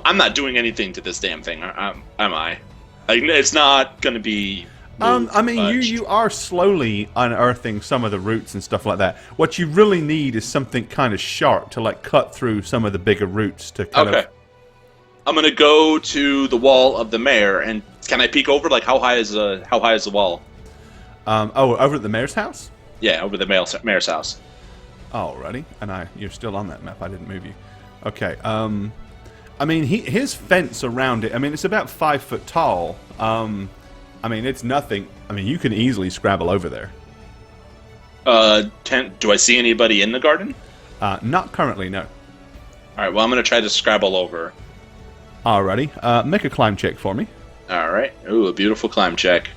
I'm not doing anything to this damn thing, am I? Like, it's not gonna be. I mean, you are slowly unearthing some of the roots and stuff like that. What you really need is something kind of sharp to like cut through some of the bigger roots to kind of... I'm gonna go to the wall of the mayor, and can I peek over? Like, how high is the wall? Over at the mayor's house? Yeah, over the mayor's house. Alrighty, and you're still on that map. I didn't move you. Okay. I mean, his fence around it. I mean, it's about 5 foot tall. I mean, it's nothing. I mean, you can easily scrabble over there. Do I see anybody in the garden? Not currently, no. Alright, well, I'm going to try to scrabble over. Alrighty. Make a climb check for me. Alright. Ooh, a beautiful climb check.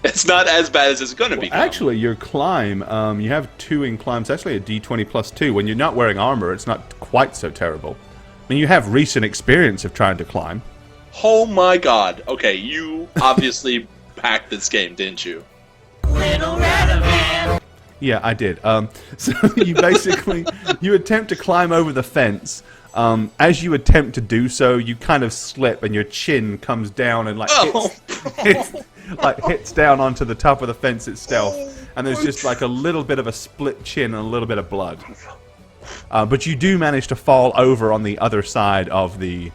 It's not as bad as it's going to be. Actually, your climb, you have 2 in climb. It's actually a D20 plus 2. When you're not wearing armor, it's not quite so terrible. I mean, you have recent experience of trying to climb. Oh my god. Okay, you obviously packed this game, didn't you? Little little Radovan. Yeah, I did. So you basically you attempt to climb over the fence. As you attempt to do so, you kind of slip, and your chin comes down and hits down onto the top of the fence itself. And there's just like a little bit of a split chin and a little bit of blood. But you do manage to fall over on the other side of the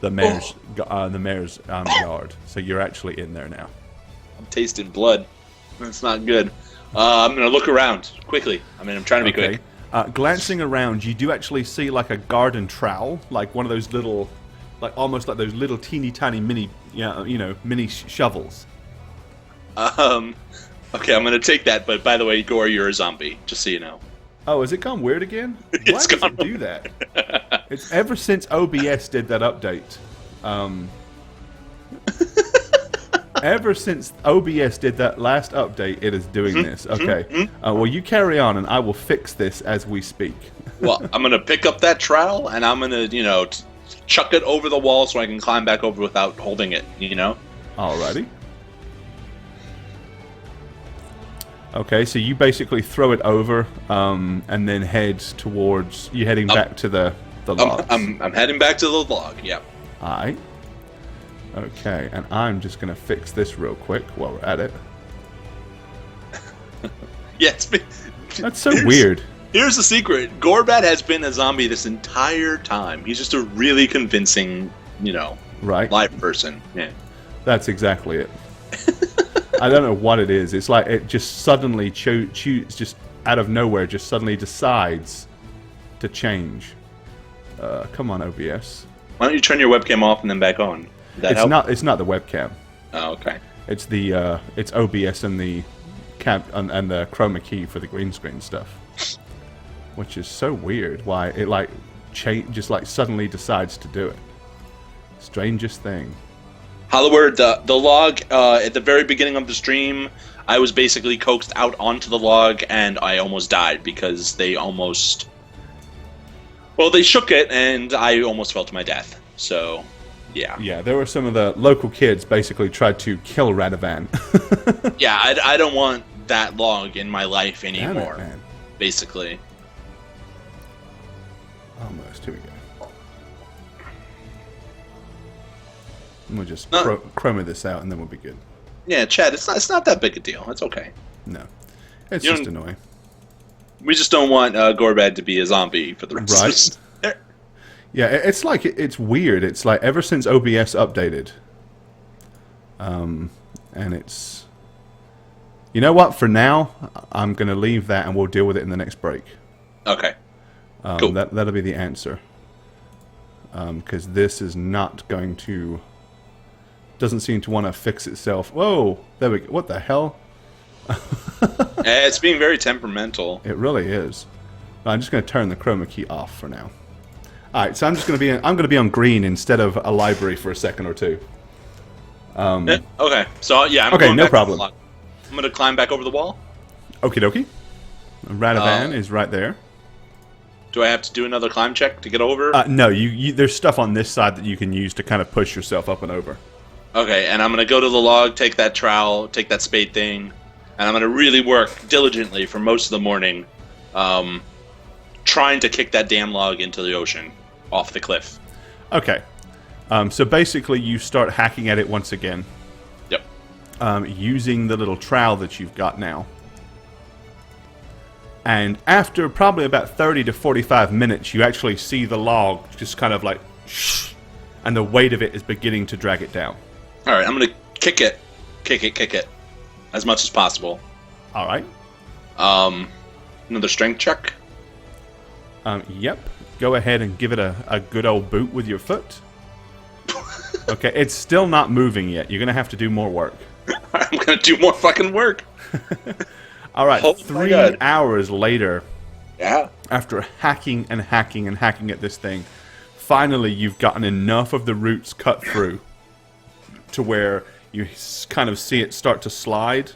mayor's yard. So you're actually in there now. I'm tasting blood. That's not good. I'm gonna look around quickly. I'm trying to be quick. Glancing around, you do actually see like a garden trowel, like one of those little, like almost like those little teeny tiny mini, mini shovels. Okay, I'm gonna take that. But by the way, Gore, you're a zombie. Just so you know. Oh, has it gone weird again? Why It's does gone it do that? It's ever since OBS did that update. Ever since OBS did that last update, it is doing this. Okay. Well, you carry on, and I will fix this as we speak. Well, I'm gonna pick up that trowel, and I'm gonna, chuck it over the wall so I can climb back over without holding it. Alrighty. Okay, so you basically throw it over, and then head towards. You're heading back to the log. I'm heading back to the log. Yep. Alright. Okay, and I'm just gonna fix this real quick while we're at it. Yeah, That's so weird. Here's the secret: Gorbat has been a zombie this entire time. He's just a really convincing, Right. live person. Yeah. That's exactly it. I don't know what it is. It's like it just suddenly just out of nowhere, just suddenly decides to change. Come on, OBS. Why don't you turn your webcam off and then back on? It's not. It's not the webcam. Oh, okay. It's the. It's OBS and the and the chroma key for the green screen stuff, which is so weird. Why it just suddenly decides to do it. Strangest thing. Holloward, the log at the very beginning of the stream, I was basically coaxed out onto the log, and I almost died because they shook it, and I almost fell to my death. So, yeah. Yeah, there were some of the local kids basically tried to kill Radivan. Yeah, I don't want that log in my life anymore. Damn it, man. Basically. Almost. Here we go. And we'll just chroma this out, and then we'll be good. Yeah, Chad, it's not that big a deal. It's okay. No. It's just annoying. We just don't want Gorbat to be a zombie for the rest of us. Yeah, it's like it's weird. It's like ever since OBS updated, and it's. You know what? For now, I'm gonna leave that, and we'll deal with it in the next break. Okay. Cool. That'll be the answer. Because this is not going to. Doesn't seem to want to fix itself. Whoa! There we go. What the hell? It's being very temperamental. It really is. I'm just going to turn the chroma key off for now. All right, so I'm just going to be. I'm going to be on green instead of a library for a second or two. Okay. So yeah. Okay, no problem. I'm going to climb back over the wall. Okie dokie. Radivan is right there. Do I have to do another climb check to get over? No. You. There's stuff on this side that you can use to kind of push yourself up and over. Okay, and I'm going to go to the log, take that trowel, take that spade thing, and I'm going to really work diligently for most of the morning trying to kick that damn log into the ocean off the cliff. Okay. So basically you start hacking at it once again. Yep. Using the little trowel that you've got now. And after probably about 30 to 45 minutes, you actually see the log just kind of like shh, and the weight of it is beginning to drag it down. All right, I'm going to kick it as much as possible. All right. Another strength check. Yep. Go ahead and give it a good old boot with your foot. Okay, it's still not moving yet. You're going to have to do more work. I'm going to do more fucking work. All right, Oh 3 hours later, yeah. after hacking and hacking and hacking at this thing, finally you've gotten enough of the roots cut through to where you kind of see it start to slide.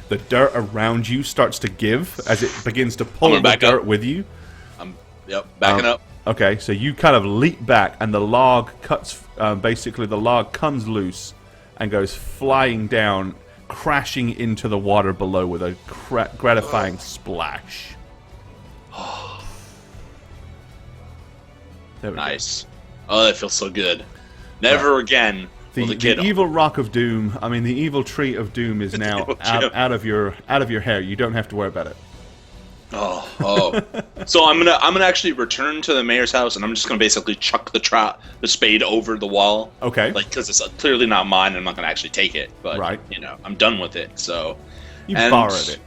The dirt around you starts to give as it begins to pull the dirt with you. Yep, backing up. Okay, so you kind of leap back, and the log cuts. Basically, the log comes loose and goes flying down, crashing into the water below with a gratifying splash. There we Nice. Oh, that feels so good. Never again will The kid evil rock of doom. I mean, the evil tree of doom is now out of your hair. You don't have to worry about it. Oh. So I'm gonna actually return to the mayor's house, and I'm just gonna basically chuck the spade over the wall. Okay. Like, because it's clearly not mine, I'm not gonna actually take it. But Right. I'm done with it. So You borrowed it.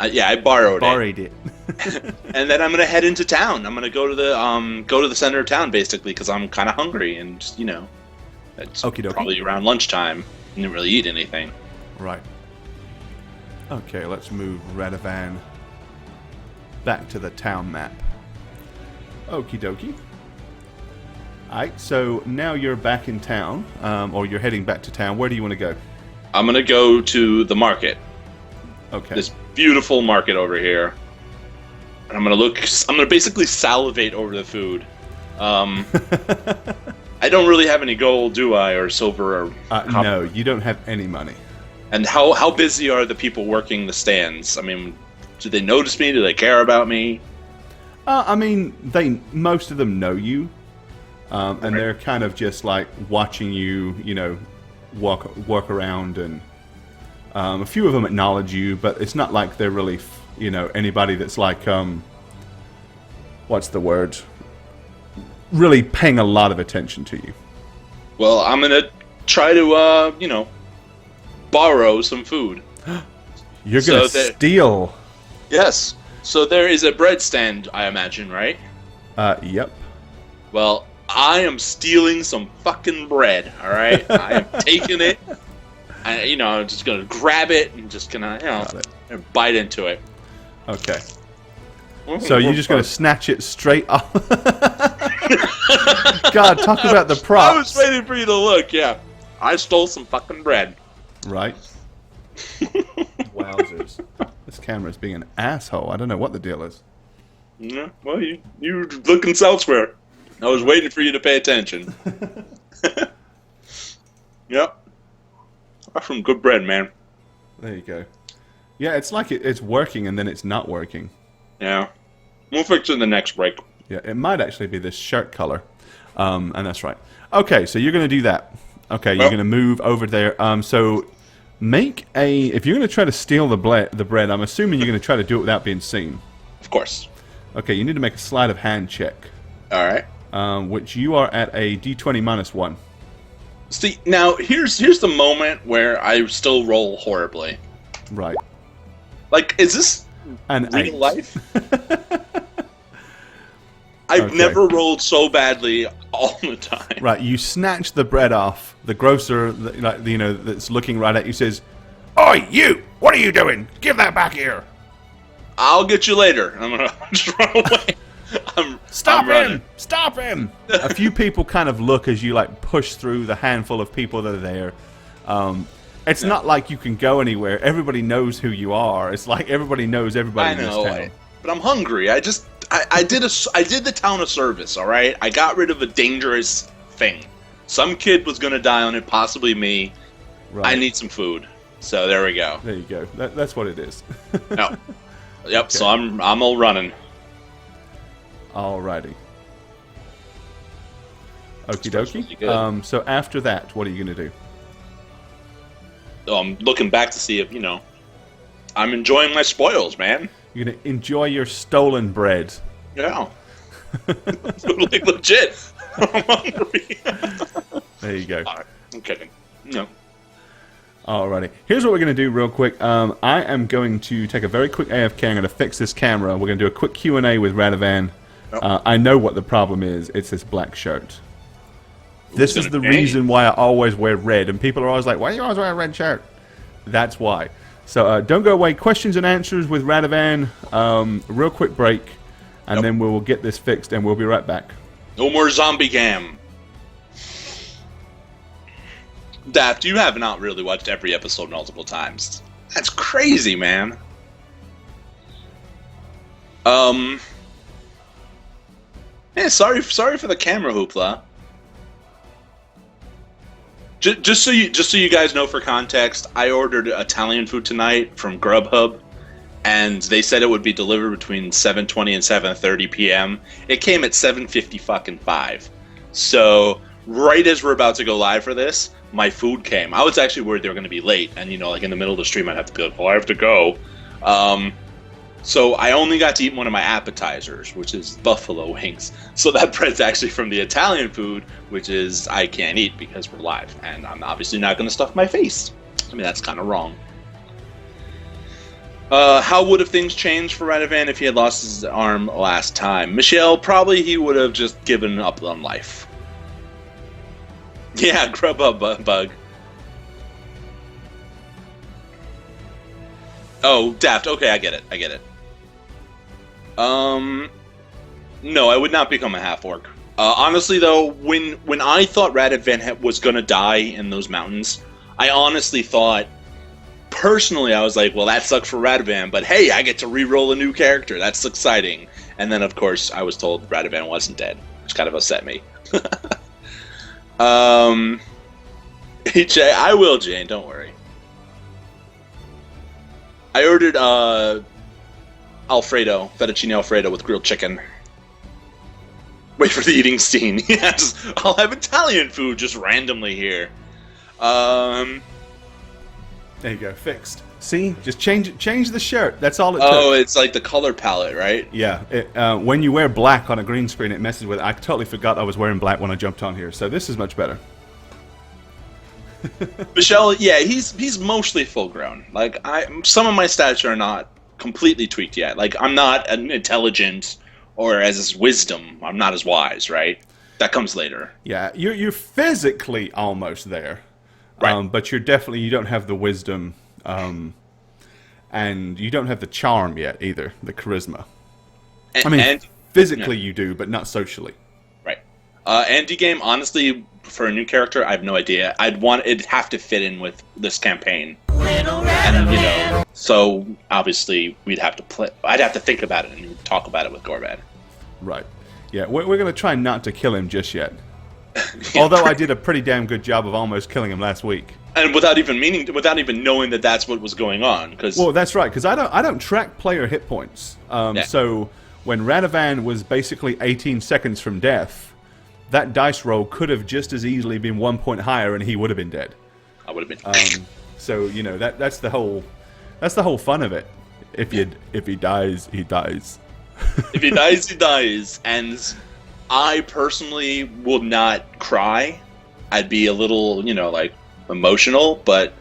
I borrowed Borrowed it. and then I'm gonna head into town. I'm gonna go to the center of town basically because I'm kind of hungry, and it's Okie dokie. probably around lunchtime. I didn't really eat anything. Right. Okay, let's move Radivan back to the town map. Okie dokie. Alright, so now you're back in town, or you're heading back to town. Where do you want to go? I'm gonna go to the market. Okay. This beautiful market over here. And I'm gonna basically salivate over the food. I don't really have any gold, do I, or silver, or copper? No, you don't have any money. And how busy are the people working the stands? I mean, do they notice me? Do they care about me? I mean, most of them know you, and they're kind of just like watching you, walk around, and a few of them acknowledge you, but it's not like they're really, anybody that's like, what's the word? Really paying a lot of attention to you. Well, I'm gonna try to, borrow some food. You're gonna steal. Yes. So there is a bread stand, I imagine, right? Yep. Well, I am stealing some fucking bread, all right? I am taking it. I'm just going to grab it and just going to, bite into it. Okay. So you're just going to snatch it straight off. God, talk about the props. I was waiting for you to look, yeah. I stole some fucking bread. Right. Wowzers. This camera's being an asshole. I don't know what the deal is. Yeah, well, you're looking elsewhere. I was waiting for you to pay attention. Yep. That's some good bread, man. There you go. Yeah, it's like it's working and then it's not working. Yeah. We'll fix it in the next break. Yeah, it might actually be this shirt color. And that's right. Okay, so you're going to do that. Okay, you're going to move over there. So if you're going to try to steal the bread, I'm assuming you're going to try to do it without being seen. Of course. Okay, you need to make a sleight of hand check. All right. Which you are at a D20 -1. See, now here's the moment where I still roll horribly. Right. Like, is this An real 8. life? I've never rolled so badly all the time. Right, you snatch the bread off. The grocer, that's looking right at you says, "Oi, you! What are you doing? Give that back here!" I'll get you later. I'm gonna just run away. Stop I'm him! running. Stop him! A few people kind of look as you push through the handful of people that are there. It's not like you can go anywhere. Everybody knows who you are. It's like everybody knows everybody in this town. But I'm hungry. I did the town a service. All right, I got rid of a dangerous thing. Some kid was gonna die on it, possibly me. Right. I need some food. So there we go. There you go. That's what it is. No. Yep. Okay. So I'm all running. Alrighty. Okie dokie. Really so after that, what are you gonna do? I'm looking back to see if I'm enjoying my spoils, man. You're gonna enjoy your stolen bread. Yeah. Like legit. I'm hungry. There you go. I'm kidding. No. Alrighty. Here's what we're going to do real quick. I am going to take a very quick AFK. I'm going to fix this camera. We're going to do a quick Q&A with Radivan. Yep. I know what the problem is. It's this black shirt. This is the reason why I always wear red. And people are always like, why do you always wear a red shirt? That's why. So don't go away. Questions and answers with Radivan. Real quick break. And then we will get this fixed and we'll be right back. No more zombie cam. Daft, you have not really watched every episode multiple times. That's crazy, man. Yeah, sorry for the camera hoopla. Just so you guys know, for context, I ordered Italian food tonight from Grubhub, and they said it would be delivered between 7:20 and 7:30 p.m. It came at 7:55. So right as we're about to go live for this, my food came. I was actually worried they were going to be late, and like in the middle of the stream, I'd have to be like, well, I have to go. So I only got to eat one of my appetizers, which is buffalo wings. So that bread's actually from the Italian food, which is I can't eat because we're live, and I'm obviously not going to stuff my face. I mean, that's kind of wrong. How would have things changed for Radivan if he had lost his arm last time? Michelle, probably he would have just given up on life. Yeah, Grubhub bug. Oh, Daft. Okay, I get it. No, I would not become a half-orc. Honestly, though, when I thought Radivan was gonna die in those mountains, I honestly thought, personally, I was like, well, that sucks for Radivan, but hey, I get to re-roll a new character. That's exciting. And then, of course, I was told Radivan wasn't dead, which kind of upset me. Jay, I will, Jane, don't worry. I ordered fettuccine Alfredo with grilled chicken. Wait for the eating scene. Yes, I'll have Italian food just randomly here. There you go, fixed. See, just change the shirt. That's all it took. Oh, it's like the color palette, right? Yeah. When you wear black on a green screen, it messes with it. I totally forgot I was wearing black when I jumped on here, so this is much better. Michelle, yeah, he's mostly full grown. Like some of my stats are not completely tweaked yet. Like I'm not an intelligent or as wisdom. I'm not as wise, right? That comes later. Yeah, you're physically almost there, right? But you don't have the wisdom, and you don't have the charm yet either. The charisma. Physically you do, but not socially. Right. Andy game, honestly, for a new character, I have no idea. It'd have to fit in with this campaign. Little Radovan. And, so obviously we'd have to play. I'd have to think about it and talk about it with Gorbad. Right. Yeah, we're going to try not to kill him just yet. Although I did a pretty damn good job of almost killing him last week. And without even knowing that that's what was going on. Well, that's right, because I don't track player hit points. So when Radovan was basically 18 seconds from death, that dice roll could have just as easily been 1 point higher, and he would have been dead. I would have been. So that's the whole fun of it. If he dies, he dies. If he dies, he dies. And I personally will not cry. I'd be a little, emotional, but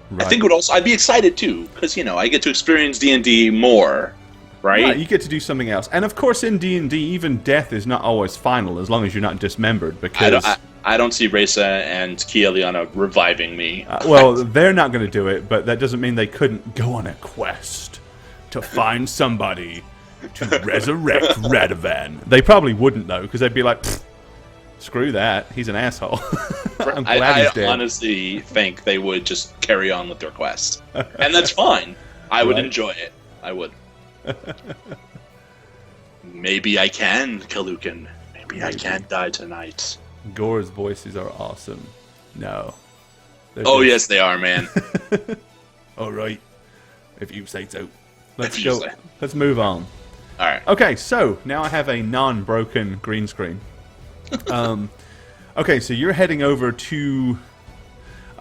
right. I think I'd be excited too, because I get to experience D&D more. Right? You get to do something else, and of course, in D&D, even death is not always final, as long as you're not dismembered. Because I don't see Reza and Kia Liana reviving me. Well, they're not going to do it, but that doesn't mean they couldn't go on a quest to find somebody to resurrect Radovan. They probably wouldn't, though, because they'd be like, screw that, he's an asshole. I'm glad he's dead. I honestly think they would just carry on with their quest, and that's fine. I would enjoy it. I would. Maybe I can, Kalukin. Maybe I can die tonight. Gore's voices are awesome. No. Yes, they are, man. All right. If you say so. Let's go. Let's move on. All right. Okay, so now I have a non-broken green screen. Okay, so you're heading over to...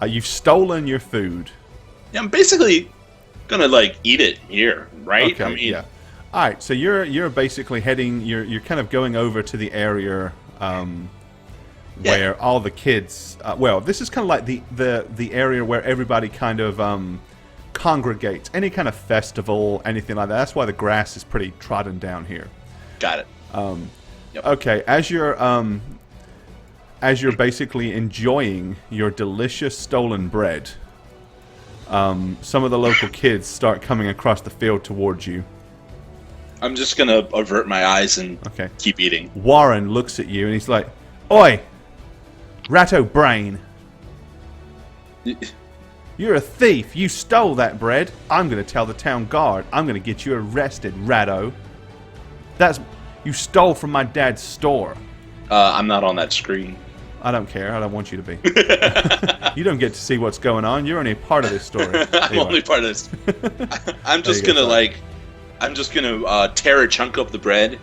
you've stolen your food. Yeah, I'm basically gonna eat it here, right? Okay, yeah. All right, so you're basically heading. You're kind of going over to the area where all the kids. This is kind of like the area where everybody kind of congregates. Any kind of festival, anything like that. That's why the grass is pretty trodden down here. Got it. Yep. Okay, as you're basically enjoying your delicious stolen bread. Some of the local kids start coming across the field towards you. I'm just gonna avert my eyes and keep eating. Warren looks at you and he's like, "Oi, Ratto Brain! You're a thief! You stole that bread! I'm gonna tell the town guard. I'm gonna get you arrested, Ratto. You stole from my dad's store." I'm not on that screen. I don't care. I don't want you to be. You don't get to see what's going on. You're only a part of this story. I'm only part of this. I'm just gonna tear a chunk of the bread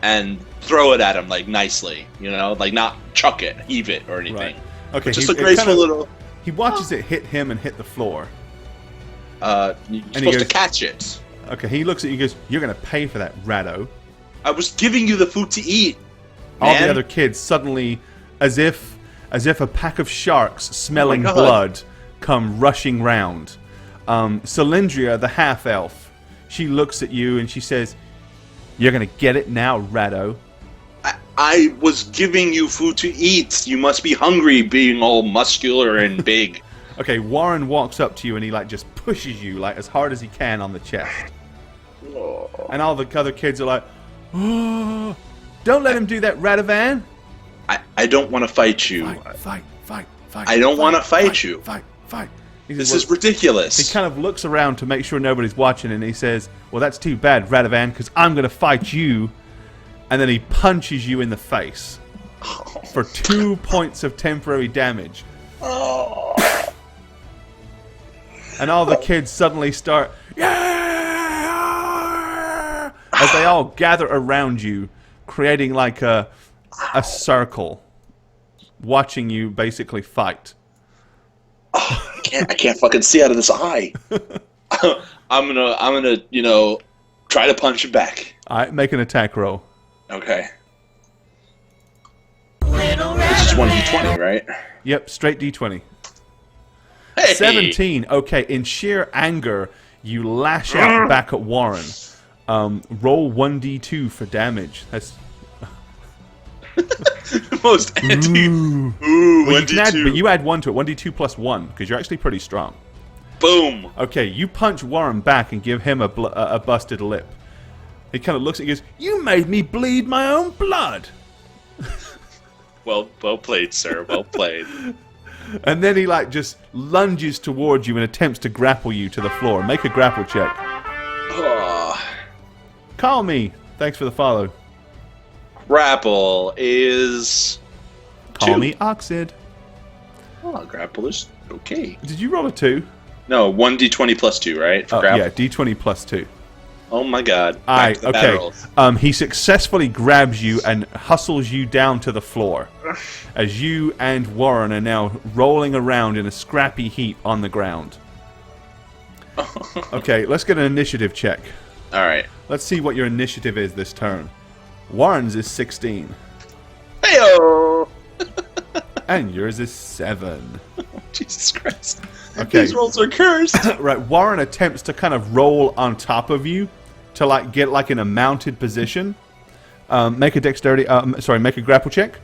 and throw it at him like nicely, like not chuck it, heave it, or anything. Right. Okay, Just a graceful little. He watches it hit him and hit the floor. You're supposed to catch it. Okay, he looks at you and goes, "You're gonna pay for that, Rado." I was giving you the food to eat. All the other kids suddenly, as if a pack of sharks smelling blood, come rushing round. Cylindria, the half elf, she looks at you and she says, "You're gonna get it now, Rado." I was giving you food to eat. You must be hungry, being all muscular and big. Okay, Warren walks up to you and he just pushes you as hard as he can on the chest. Oh. And all the other kids are like, "Oh, don't let him do that, Radivan." I don't want to fight you. Fight. I don't want to fight you. Fight. This is ridiculous. He kind of looks around to make sure nobody's watching and he says, "Well, that's too bad, Radivan, because I'm going to fight you." And then he punches you in the face for 2 points of temporary damage. Oh. And all the kids suddenly start, "Yeah!" as they all gather around you, creating like a circle, watching you basically fight. Oh, I can't fucking see out of this eye. I'm gonna, try to punch it back. All right, make an attack roll. Okay. This is 1d20, right? Yep, straight d20. Hey! 17. Okay, in sheer anger, you lash out back at Warren. Roll 1d2 for damage. That's most anti. Ooh, well, 1d2. but you add 1 to it. 1d2 plus 1, because you're actually pretty strong. Boom. Okay, you punch Warren back and give him a busted lip. He kind of looks at you and goes, "You made me bleed my own blood." Well played, sir. Well played. And then he just lunges towards you and attempts to grapple you to the floor. Make a grapple check. Oh. Call me. Thanks for the follow. Grapple is... Call 2. me Oxid. Oh, grapple is okay. Did you roll a 2? No, 1d20 plus 2, right? For grapple? Yeah, d20 plus 2. Oh my god. Alright, okay. He successfully grabs you and hustles you down to the floor. As you and Warren are now rolling around in a scrappy heap on the ground. Okay, let's get an initiative check. Alright. Let's see what your initiative is this turn. Warren's is 16. Heyo! And yours is 7. Jesus Christ. Okay. These rolls are cursed. Right, Warren attempts to kind of roll on top of you to get in a mounted position. Make a dexterity. Make a grapple check.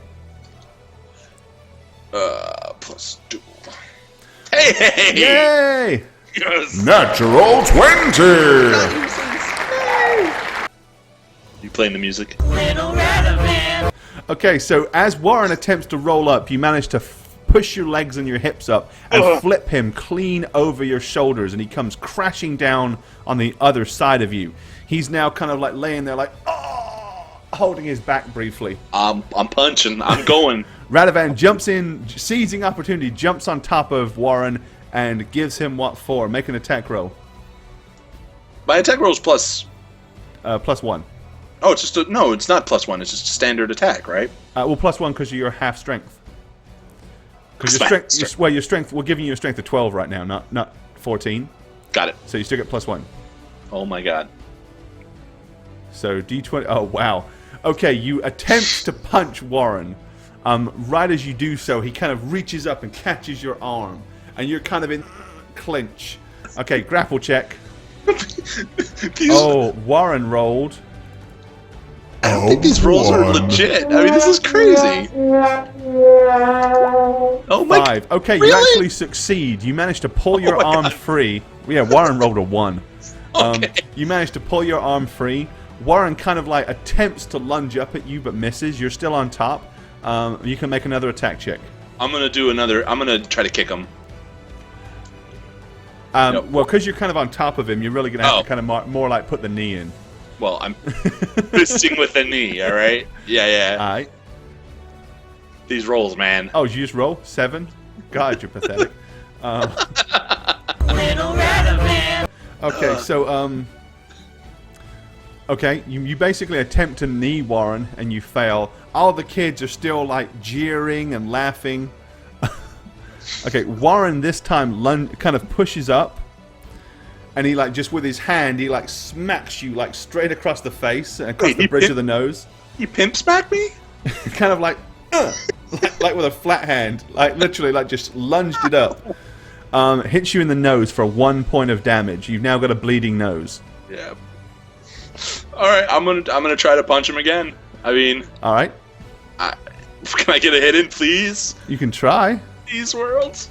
Plus 2. Hey! Yay! Yes! Natural 20! You playing the music? Little Radovan. Okay, so as Warren attempts to roll up, you manage to push your legs and your hips up and flip him clean over your shoulders, and he comes crashing down on the other side of you. He's now kind of laying there holding his back briefly. I'm punching. I'm going. Radivan jumps in, seizing opportunity, jumps on top of Warren and gives him what for? Make an attack roll. My attack roll is plus... plus 1. Oh, it's just no, it's not plus 1. It's just a standard attack, right? Well, plus 1 because you're half strength. Because your strength, we're giving you a strength of 12 right now, not 14. Got it. So you still get plus 1. Oh my god. So D20. Oh wow. Okay, you attempt to punch Warren. Right as you do so, he kind of reaches up and catches your arm, and you're kind of in clinch. Okay, grapple check. Oh, Warren rolled. I don't think these rolls are legit. I mean, this is crazy. Oh my 5. Okay, really? You actually succeed. You manage to pull your arm free. Yeah, Warren rolled a 1. Okay. You manage to pull your arm free. Warren kind of attempts to lunge up at you but misses. You're still on top. You can make another attack check. I'm gonna try to kick him. Well, because you're kind of on top of him, you're really gonna have to kind of more put the knee in. Well, I'm fisting with the knee. All right. Yeah. All right. these rolls, man. Oh, you just roll 7? God, you're pathetic. Little Radovan. Okay, so okay, you basically attempt to knee Warren and you fail. All the kids are still like jeering and laughing. Okay, Warren this time kind of pushes up, and he like just with his hand he like smacks you like straight across the face and across the bridge of the nose. You pimp smack me? Kind of like with a flat hand, like literally like just lunged it up. Hits you in the nose for 1 point of damage. You've now got a bleeding nose. Yeah. All right, I'm gonna try to punch him again. I mean, all right. Can I get a hit in, please? You can try. These worlds.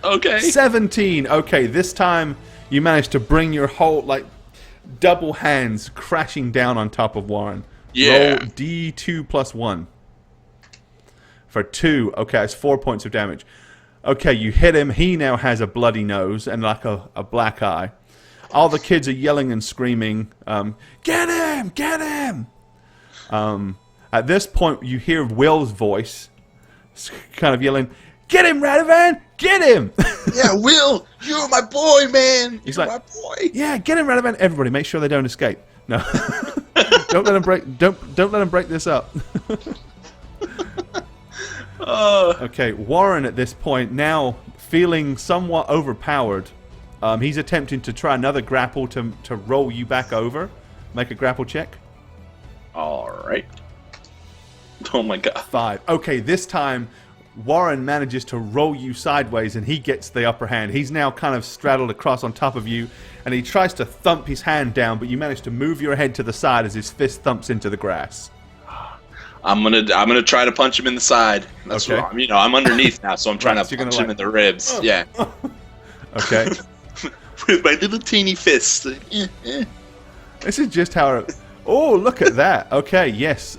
Okay. 17. Okay, this time you managed to bring your whole like double hands crashing down on top of Warren. Yeah. Roll D2 plus 1. For 2. Okay, it's 4 points of damage. Okay, you hit him. He now has a bloody nose and like a black eye. All the kids are yelling and screaming, "Get him! Get him!" At this point, you hear Will's voice, kind of yelling, "Get him, Radovan! Get him!" Yeah, Will, you're my boy, man. He's you're like, my boy. "Yeah, get him, Radovan! Everybody, make sure they don't escape. No, don't let him break. Don't let him break this up." Okay, Warren at this point now feeling somewhat overpowered. He's attempting to try another grapple to roll you back over. Make a grapple check. All right. Oh my god. 5. Okay, this time Warren manages to roll you sideways and he gets the upper hand. He's now kind of straddled across on top of you and he tries to thump his hand down, but you manage to move your head to the side as his fist thumps into the grass. I'm gonna try to punch him in the side. That's okay. what I'm underneath now, so I'm trying to punch him in the ribs. Yeah. Okay. With my little teeny fist. This is just how. Oh, look at that. Okay, yes.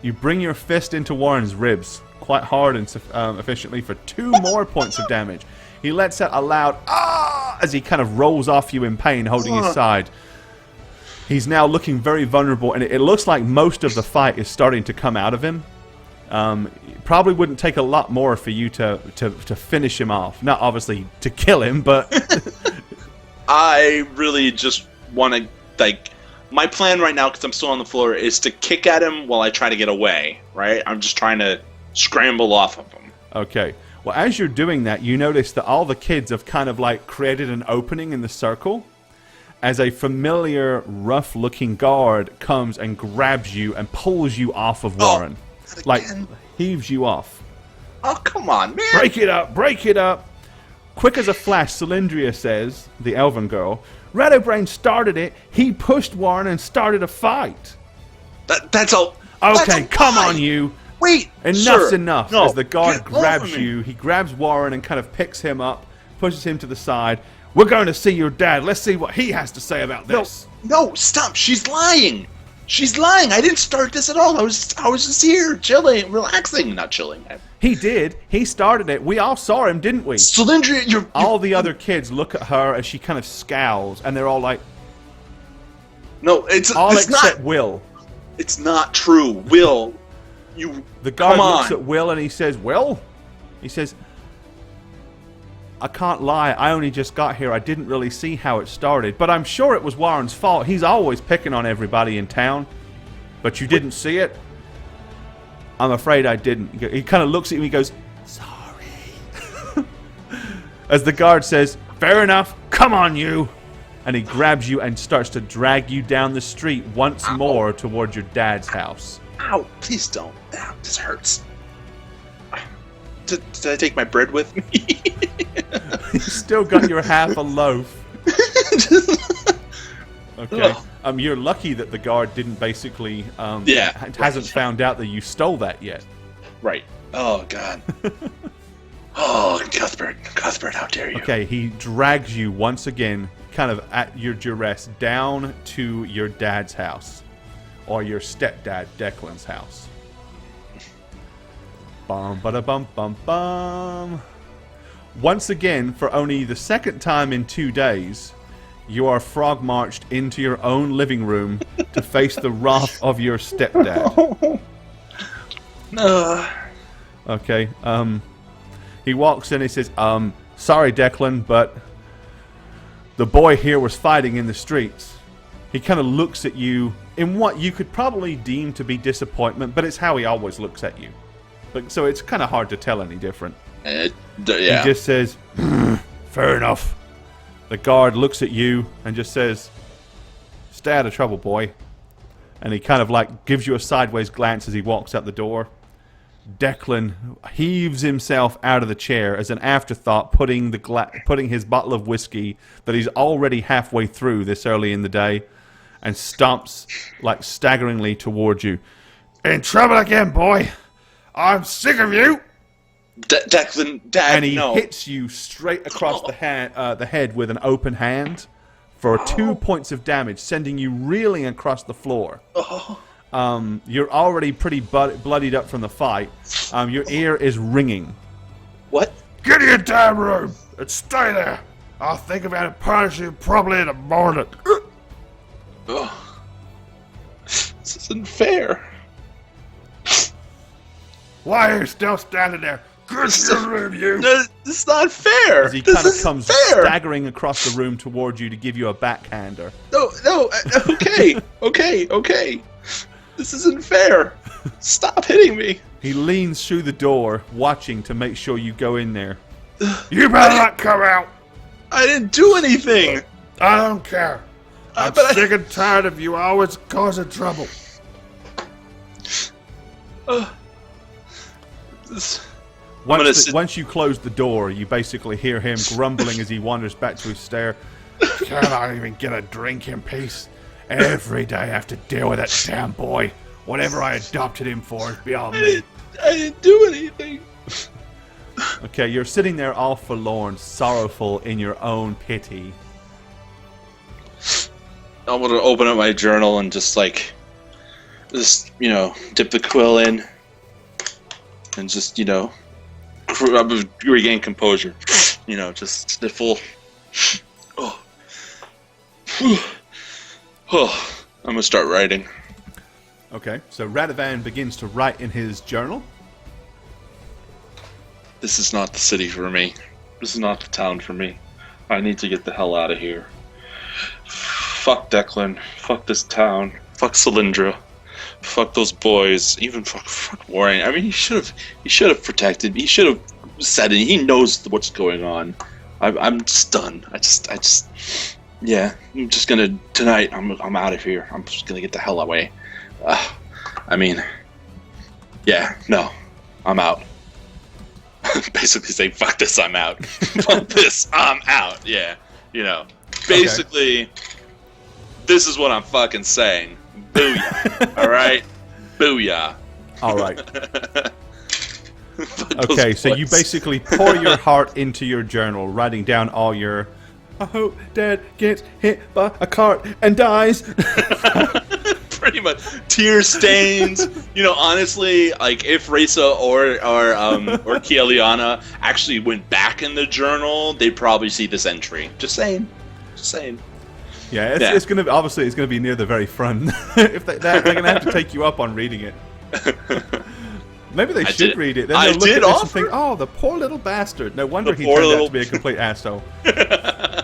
You bring your fist into Warren's ribs quite hard and efficiently for 2 more points of damage. He lets out a loud "ah" as he kind of rolls off you in pain, holding his side. He's now looking very vulnerable, and it looks like most of the fight is starting to come out of him. Probably wouldn't take a lot more for you to finish him off. Not obviously to kill him, but I really just want to, like, my plan right now, because I'm still on the floor, is to kick at him while I try to get away, right? I'm just trying to scramble off of him. Okay. Well, as you're doing that, you notice that all the kids have kind of, like, created an opening in the circle as a familiar, rough-looking guard comes and grabs you and pulls you off of Warren. Like, heaves you off. Oh, come on, man. Break it up, break it up. Quick as a flash, Cylindria says, the elven girl, Radobrain started it. He pushed Warren and started a fight. That's all. Okay, come on, you. Wait, Enough's enough. No, as the guard get off grabs of me. you, he grabs Warren and kind of picks him up, pushes him to the side. We're going to see your dad. Let's see what he has to say about this. No, stop. She's lying. She's lying. I didn't start this at all. I was just here, chilling, relaxing. Not chilling. He did. He started it. We all saw him, didn't we? Cylindria, all the other kids look at her as she kind of scowls, and they're all like, "No, it's except not. Will. It's not true. Will, you." The guard looks at Will and he says, "Will," he says, "I can't lie. I only just got here. I didn't really see how it started, but I'm sure it was Warren's fault. He's always picking on everybody in town. But you didn't see it?" "I'm afraid I didn't." He kind of looks at you and he goes, "Sorry." As the guard says, "Fair enough. Come on, you." And he grabs you and starts to drag you down the street once more towards your dad's house. Ow, please don't. Ow, this hurts. Did I take my bread with me? You still got your half a loaf. Okay. You're lucky that the guard didn't basically hasn't found out that you stole that yet. Right. Oh god. Oh, Cuthbert, how dare you? Okay, he drags you once again, kind of at your duress, down to your dad's house. Or your stepdad, Declan's house. Bum ba da bum bum bum. Once again, for only the second time in 2 days, you are frog marched into your own living room to face the wrath of your stepdad. Okay. He walks in. He says, "Sorry, Declan, but the boy here was fighting in the streets." He kind of looks at you in what you could probably deem to be disappointment, but it's how he always looks at you. So it's kind of hard to tell any different. Yeah. He just says, "Fair enough." The guard looks at you and just says, "Stay out of trouble, boy." And he kind of like gives you a sideways glance as he walks out the door. Declan heaves himself out of the chair as an afterthought, putting his bottle of whiskey that he's already halfway through this early in the day, and stomps like staggeringly towards you. "In trouble again, boy. I'm sick of you." Declan, Dad, and he no. hits you straight across the head with an open hand for 2 points of damage, sending you reeling across the floor. You're already pretty bloodied up from the fight. Your ear is ringing. What? Get to your damn room and stay there. I'll think about it punish you probably in the morning. Ugh. This isn't fair. Why are you still standing there? Get to your room, you. This is not fair. As he kind of comes staggering across the room towards you to give you a backhander. No, okay. This isn't fair. Stop hitting me. He leans through the door, watching to make sure you go in there. You better not come out. I didn't do anything. I don't care. I'm sick and tired of you always causing trouble. Once you close the door, you basically hear him grumbling as he wanders back to his stair. Can I even get a drink in peace? Every day I have to deal with that damn boy. Whatever I adopted him for is beyond me. I didn't do anything. Okay, you're sitting there all forlorn, sorrowful in your own pity. I'm gonna open up my journal and just dip the quill in and just, regain composure. Just sniffle. Oh, I'm gonna start writing. Okay, so Radivan begins to write in his journal. This is not the city for me. This is not the town for me. I need to get the hell out of here. Fuck Declan. Fuck this town. Fuck Cylindra. Fuck those boys. Even fuck Warren. I mean, he should have protected me. He should have said it. He knows what's going on. I'm just done. Yeah, I'm just gonna tonight. I'm out of here. I'm just gonna get the hell away. No, I'm out. Basically saying, fuck this, I'm out. Fuck this, I'm out. Yeah, basically, this is what I'm fucking saying. Booyah. All right, booyah. All right. Okay, so you basically pour your heart into your journal, writing down all your "I hope Dad gets hit by a cart and dies." Pretty much. Tear stains. Honestly, like if Risa or Kieliana actually went back in the journal, they'd probably see this entry. Just saying. Yeah, it's gonna be near the very front. If they're gonna have to take you up on reading it. Maybe they should read it. Then they'll look at this and think, "Oh, the poor little bastard. No wonder he turned out to be a complete asshole."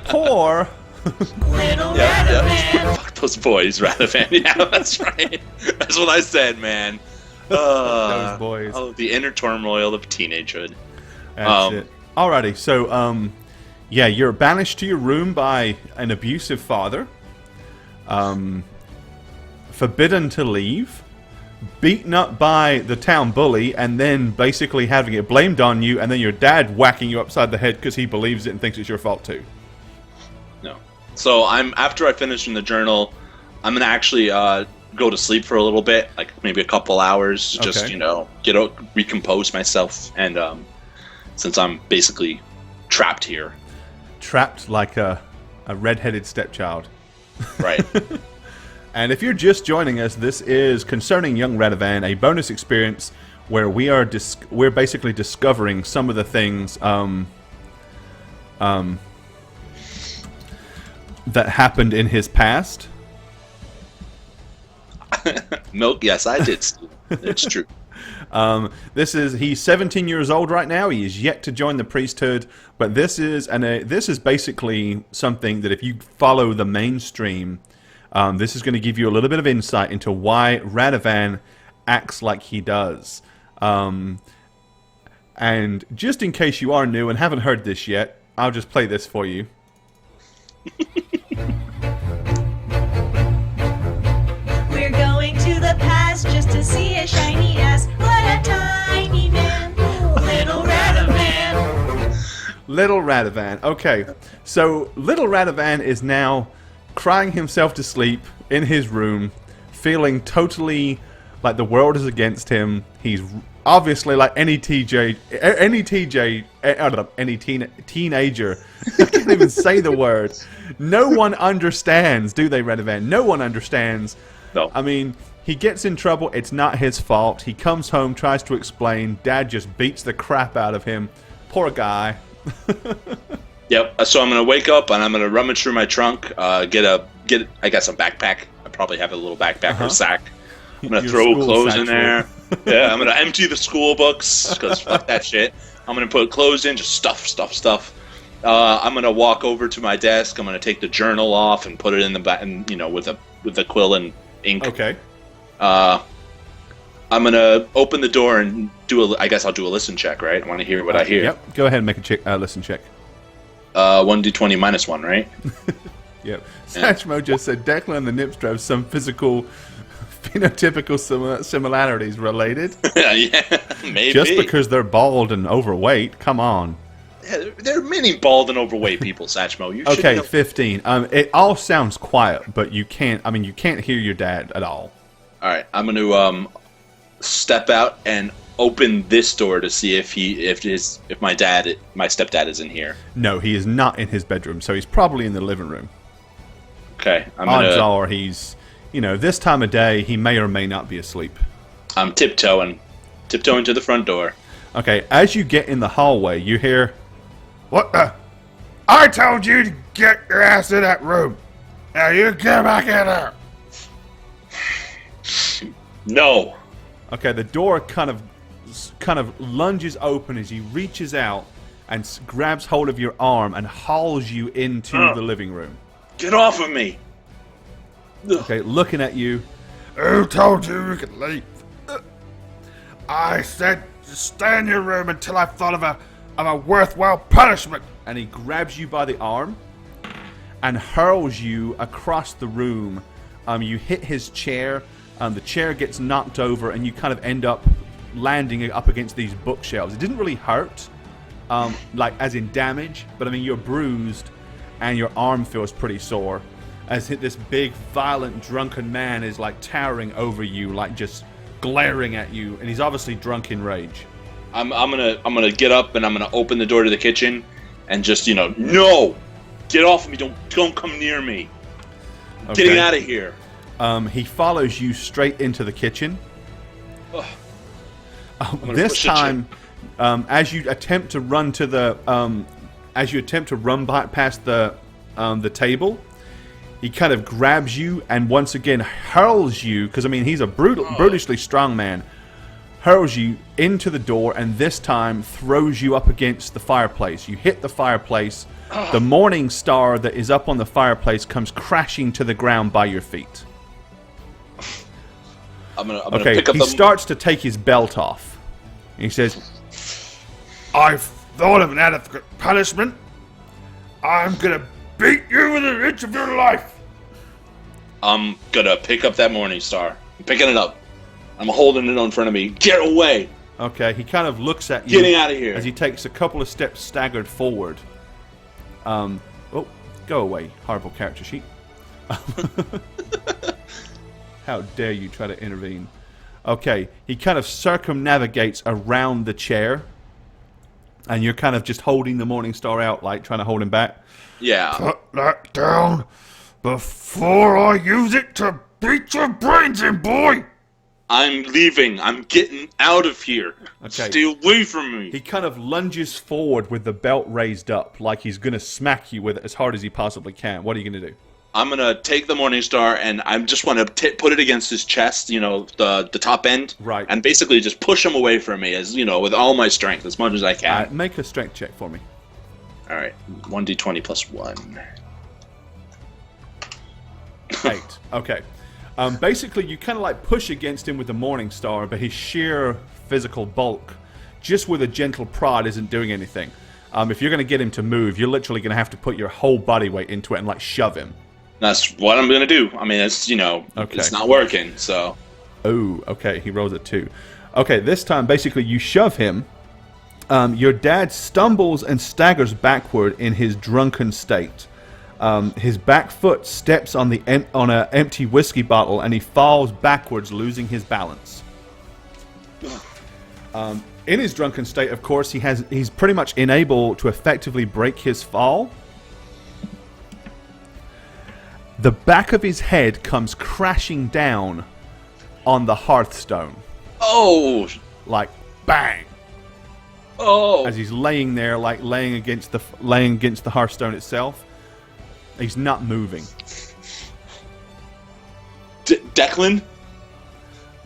Poor Little Radovan. Fuck those boys, Radovan. Yeah, that's right. That's what I said, man. those boys. Oh, the inner turmoil of teenagehood. That's it. Alrighty, so you're banished to your room by an abusive father. Forbidden to leave. Beaten up by the town bully, and then basically having it blamed on you, and then your dad whacking you upside the head because he believes it and thinks it's your fault too. No. So after I finish in the journal, I'm gonna actually go to sleep for a little bit, like maybe a couple hours, just recompose myself, and since I'm basically trapped here. Trapped like a red-headed stepchild. Right. And if you're just joining us, this is Concerning Young Radovan, a bonus experience where we're basically discovering some of the things that happened in his past. Milk, yes, I did. It's true. He's 17 years old right now. He is yet to join the priesthood, but this is basically something that if you follow the mainstream, this is going to give you a little bit of insight into why Radovan acts like he does. And just in case you are new and haven't heard this yet, I'll just play this for you. We're going to the past just to see a shiny ass. What a tiny man, little Radovan. Little Radovan. Okay, so Little Radovan is now crying himself to sleep in his room, feeling totally like the world is against him. He's obviously like any teenager. I can't even say the word. No one understands, do they, Radovan? No one understands. No. I mean, he gets in trouble. It's not his fault. He comes home, tries to explain. Dad just beats the crap out of him. Poor guy. Yep. So I'm gonna wake up and I'm gonna rummage through my trunk. I got some backpack. I probably have a little backpack or sack. I'm gonna throw clothes in there. Yeah. I'm gonna empty the school books because fuck that shit. I'm gonna put clothes in, just stuff. I'm gonna walk over to my desk. I'm gonna take the journal off and put it in the back, and with the quill and ink. Okay. I'm gonna open the door and I guess I'll do a listen check, right? I want to hear what I hear. Yep. Go ahead and make a listen check. 1d20 minus 1, right? Yep. Satchmo just said Declan and the Nipster have some physical, phenotypical similarities related. Yeah, maybe. Just because they're bald and overweight, come on. Yeah, there are many bald and overweight people, Satchmo. You Okay, know. 15. It all sounds quiet, but you can't hear your dad at all. All right, I'm going to step out and open this door to see if my stepdad is in here. No, he is not in his bedroom, so he's probably in the living room. Okay, Odds are he's, this time of day, he may or may not be asleep. I'm tiptoeing to the front door. Okay, as you get in the hallway, you hear, What the? I told you to get your ass in that room. Now you get back in there. No. okay, the door kind of lunges open as he reaches out and grabs hold of your arm and hauls you into the living room. Get off of me. Okay, looking at you. Who told you you could leave? I said just stay in your room until I've thought of a worthwhile punishment. And he grabs you by the arm and hurls you across the room. You hit his chair. The chair gets knocked over, and you kind of end up landing up against these bookshelves. It didn't really hurt, like as in damage, but I mean you're bruised, and your arm feels pretty sore. As this big, violent, drunken man is like towering over you, like just glaring at you, and he's obviously drunk in rage. I'm gonna get up and I'm gonna open the door to the kitchen, and just no, get off of me! Don't come near me! Okay. Getting out of here! He follows you straight into the kitchen. This time, as you attempt to run to the, past the table, he kind of grabs you and once again hurls you, because I mean he's a brutishly strong man, hurls you into the door, and this time throws you up against the fireplace. You hit the fireplace. The morning star that is up on the fireplace comes crashing to the ground by your feet. I'm gonna Okay, pick up he the... starts to take his belt off. He says, I've thought of an adequate punishment. I'm gonna beat you within an inch of your life. I'm gonna pick up that morning star. I'm picking it up. I'm holding it in front of me. Get away! okay, he kind of looks at you. Getting out of here! As he takes a couple of steps staggered forward. Oh, go away, horrible character sheet. How dare you try to intervene. Okay, he kind of circumnavigates around the chair. And you're kind of just holding the morning star out, like trying to hold him back. Yeah. Put that down before I use it to beat your brains in, boy! I'm leaving. I'm getting out of here. Okay. Stay away from me. He kind of lunges forward with the belt raised up, like he's going to smack you with it as hard as he possibly can. What are you going to do? I'm gonna take the Morning Star and I just want to put it against his chest, the top end, Right. and basically just push him away from me, as with all my strength, as much as I can. Make a strength check for me. All right, 1d20 plus 1. 8. Okay. Basically, you kind of like push against him with the Morning Star, but his sheer physical bulk, just with a gentle prod, isn't doing anything. If you're going to get him to move, you're literally going to have to put your whole body weight into it and like shove him. That's what I'm gonna do. I mean, it's it's not working. So. Oh, okay. He rolls a 2. Okay, this time basically you shove him. Your dad stumbles and staggers backward in his drunken state. His back foot steps on an empty whiskey bottle, and he falls backwards, losing his balance. In his drunken state, of course, he's pretty much unable to effectively break his fall. The back of his head comes crashing down on the hearthstone. Oh! Like bang! Oh! As he's laying there, like laying against the hearthstone itself. He's not moving. Declan?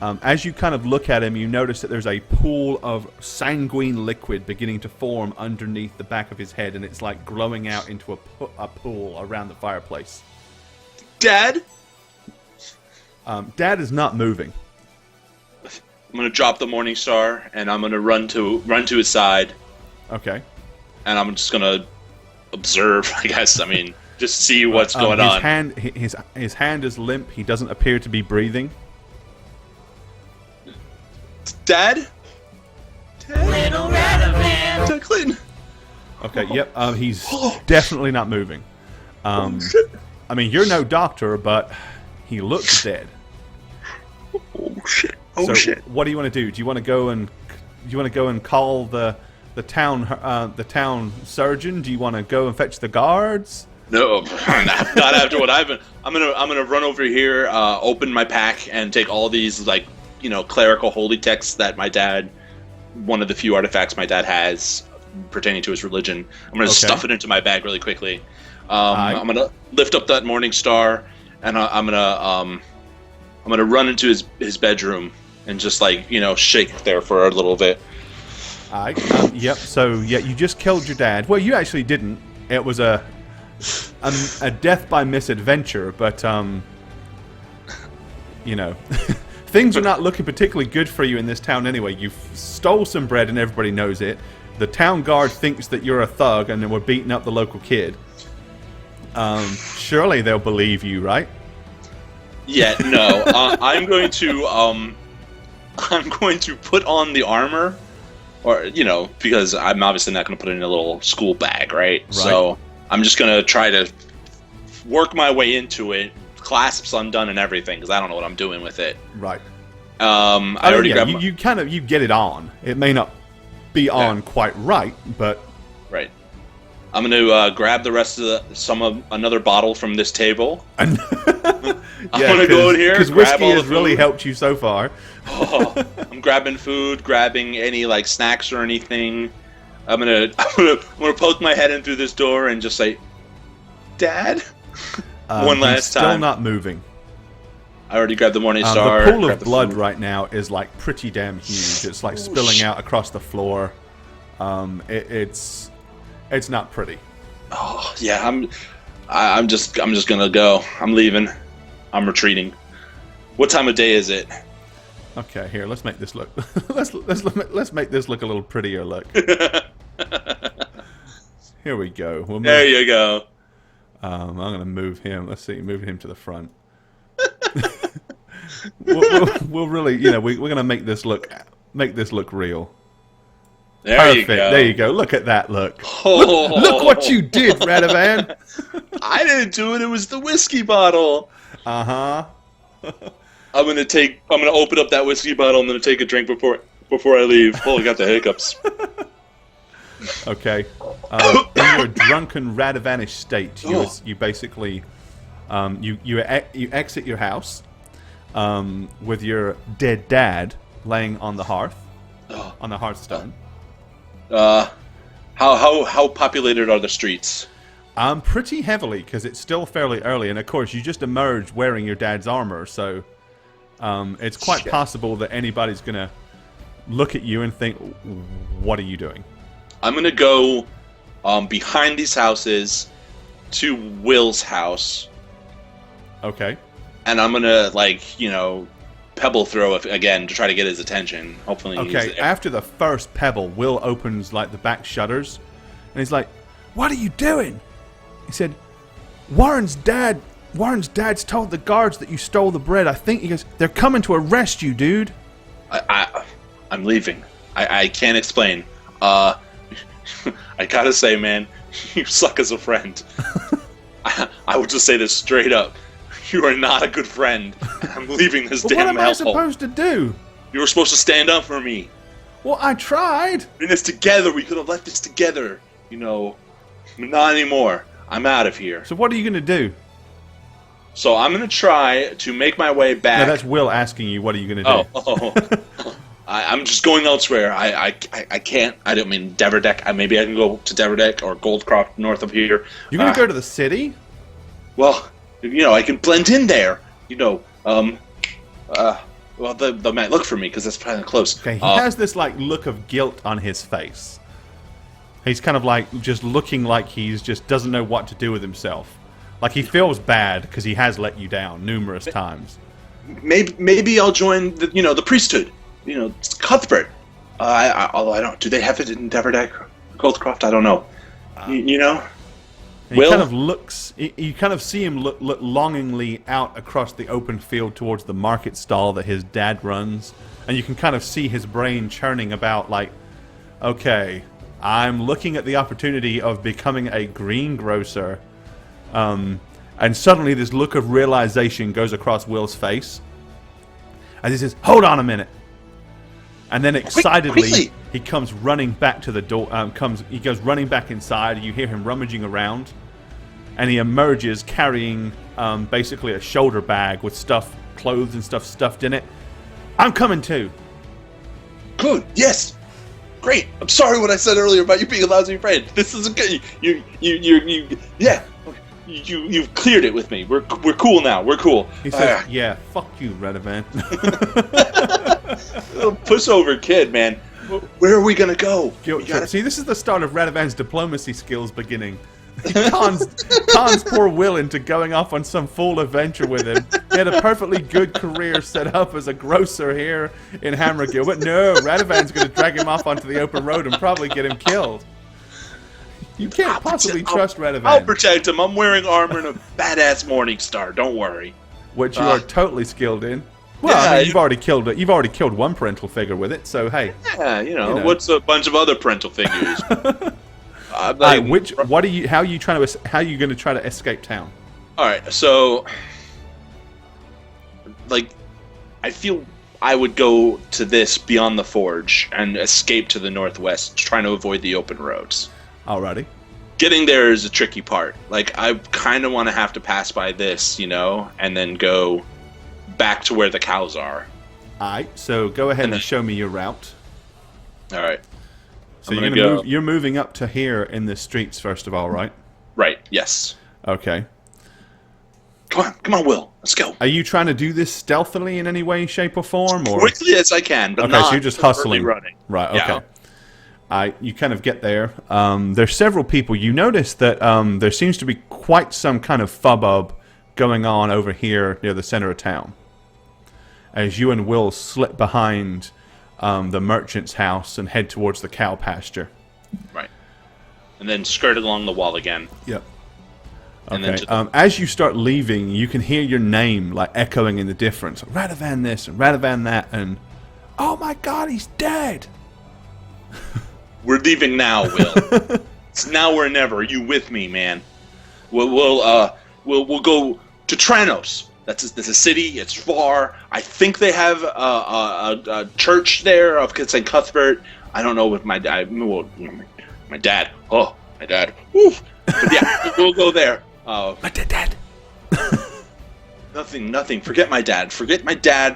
As you kind of look at him, you notice that there's a pool of sanguine liquid beginning to form underneath the back of his head, and it's like glowing out into a pool around the fireplace. Dad? Dad is not moving. I'm gonna drop the Morning Star, and I'm gonna run to his side. Okay. And I'm just gonna observe, I guess. I mean, just see what's going on. His hand is limp. He doesn't appear to be breathing. Dad? Little Radovan. Declan? Okay, yep. He's definitely not moving. I mean, you're no doctor, but he looks dead. Oh shit! So what do you want to do? Do you want to go and call the town surgeon? Do you want to go and fetch the guards? No, not after what I've been. I'm gonna run over here, open my pack, and take all these clerical holy texts that my dad, one of the few artifacts my dad has pertaining to his religion. I'm gonna stuff it into my bag really quickly. I'm gonna lift up that Morning Star, and I'm gonna run into his bedroom and just shake there for a little bit. Yep. So you just killed your dad. Well, you actually didn't. It was a death by misadventure, but things are not looking particularly good for you in this town anyway. You stole some bread and everybody knows it. The town guard thinks that you're a thug and we're beating up the local kid. Surely they'll believe you, right? Yeah, no. I'm going to put on the armor, or because I'm obviously not going to put it in a little school bag, right? So I'm just going to try to work my way into it, clasps undone and everything, because I don't know what I'm doing with it. Right. I already grabbed you get it on. It may not be on quite right, but right. I'm going to grab the rest of another bottle from this table. I'm going to go in here, because whiskey has really helped you so far. I'm grabbing food, grabbing any snacks or anything. I'm gonna poke my head in through this door and just say, "Dad." One last time. Still not moving. I already grabbed the Morning Star. The pool of blood right now is pretty damn huge. It's spilling out across the floor. It's not pretty. Oh yeah, I'm just gonna go. I'm leaving. I'm retreating. What time of day is it? Okay, here. Let's make this look. let's make this look a little prettier. Look. Here we go. There you go. I'm gonna move him. Let's see, moving him to the front. we'll really, we're gonna make this look real. There Perfect. you go. There you go. Look at that. Look what you did, Radovan. I didn't do it. It was the whiskey bottle. Uh-huh. I'm gonna open up that whiskey bottle. I'm gonna take a drink before I leave. Oh, I got the hiccups. Okay. In your drunken Radovanish state, you basically you exit your house with your dead dad laying on the hearth, on the hearthstone. How populated are the streets? Pretty heavily, because it's still fairly early, and of course you just emerged wearing your dad's armor, so it's quite possible that anybody's gonna look at you and think, "What are you doing?" I'm gonna go behind these houses to Will's house. Okay. And I'm gonna pebble throw again to try to get his attention. Hopefully. Okay. After the first pebble, Will opens like the back shutters, and he's like, "What are you doing?" He said, Warren's dad's told the guards that you stole the bread. I think he goes, they're coming to arrest you, dude. I'm leaving. I can't explain. I gotta say, man, you suck as a friend. I would just say this straight up. You are not a good friend. I'm leaving this damn hellhole. What am I supposed to do? You were supposed to stand up for me. Well, I tried. We're in this together. We could have left this together. Not anymore. I'm out of here. So what are you going to do? So I'm going to try to make my way back. No, that's Will asking you, what are you going to do? I'm just going elsewhere. I can't. I don't mean Deverdeck. Maybe I can go to Deverdeck or Goldcroft north of here. You're going to go to the city? Well, I can blend in there. Well, they might look for me because that's probably close. Okay, he has this look of guilt on his face. He's kind of just looking like he's just doesn't know what to do with himself. Like he feels bad because he has let you down numerous times. Maybe I'll join the priesthood. Cuthbert. Although I don't. Do they have it in Deverdeck or Goldcroft? I don't know. He kind of looks. You kind of see him look longingly out across the open field towards the market stall that his dad runs, and you can kind of see his brain churning about. Okay, I'm looking at the opportunity of becoming a greengrocer, and suddenly this look of realization goes across Will's face, as he says, "Hold on a minute." And then excitedly, he comes running back to the door. He goes running back inside. You hear him rummaging around, and he emerges carrying basically a shoulder bag with clothes and stuff stuffed in it. I'm coming too. Good. Yes. Great. I'm sorry what I said earlier about you being a lousy friend. This is good. You've cleared it with me. We're cool now. We're cool. He says, "Yeah, fuck you, Radovan." Little pushover kid, man. Where are we gonna go? See, this is the start of Radovan's diplomacy skills beginning. He cons poor Will into going off on some full adventure with him. He had a perfectly good career set up as a grocer here in Hammergill, but no, Radovan's going to drag him off onto the open road and probably get him killed. You can't possibly trust Radovan. I'll protect him. I'm wearing armor and a badass Morning Star. Don't worry. Which you are totally skilled in. Well, you've already killed it. You've already killed one parental figure with it. So hey. Yeah, what's a bunch of other parental figures? How are you going to try to escape town? All right, so I feel I would go to this beyond the forge and escape to the northwest, trying to avoid the open roads. Alrighty. Getting there is a tricky part. I kind of want to have to pass by this, and then go back to where the cows are. Alright, so go ahead and show me your route. Alright. So you're moving up to here in the streets first of all, right? Right, yes. Okay. Come on, Will. Let's go. Are you trying to do this stealthily in any way, shape, or form? Or? Quickly as I can, but okay, so you're just hustling. Running. Right, okay. You kind of get there. There's several people. You notice that there seems to be quite some kind of fubbub going on over here near the center of town. As you and Will slip behind the merchant's house and head towards the cow pasture. Right. And then skirt along the wall again. Yep. And okay. then as you start leaving, you can hear your name echoing in the difference. Radovan this and Radovan that, and oh my God, he's dead. We're leaving now, Will. It's now or never. Are you with me, man? We'll go to Tranos. That's a city. It's far. I think they have a church there of St. Cuthbert. I don't know if my dad. Well, my dad. Oh, my dad. Oof. But yeah, we'll go there. My dad. Nothing. Forget my dad. Forget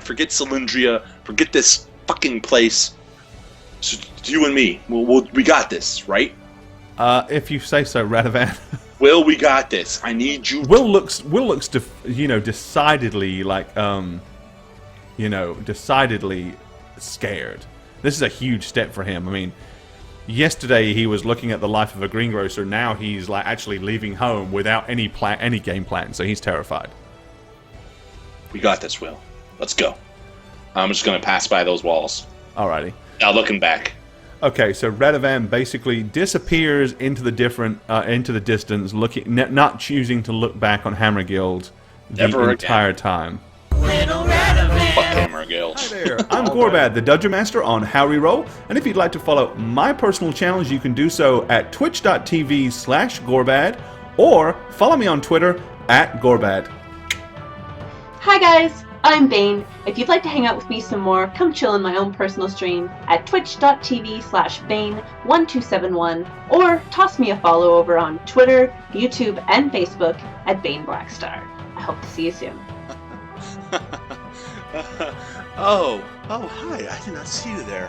Forget Cylindria. Forget this fucking place. So, you and me. We got this, right? If you say so, Radovan. Will, we got this. I need you. Will looks decidedly like decidedly scared. This is a huge step for him. I mean, yesterday he was looking at the life of a greengrocer. Now he's like actually leaving home without any game plan. So he's terrified. We got this, Will. Let's go. I'm just gonna pass by those walls. Alrighty. Now looking back. Okay, so Radivan basically disappears into the distance, not choosing to look back on Hammer Guild the entire time. Little Radovan. Fuck Hammer Guild. Hi there, I'm Gorbad, the Dungeon Master on How We Roll, and if you'd like to follow my personal channels, you can do so at twitch.tv/Gorbad, or follow me on Twitter @Gorbad. Hi guys, I'm Bane. If you'd like to hang out with me some more, come chill in my own personal stream at twitch.tv/Bane1271, or toss me a follow over on Twitter, YouTube, and Facebook at Bane Blackstar. I hope to see you soon. Oh, hi, I did not see you there.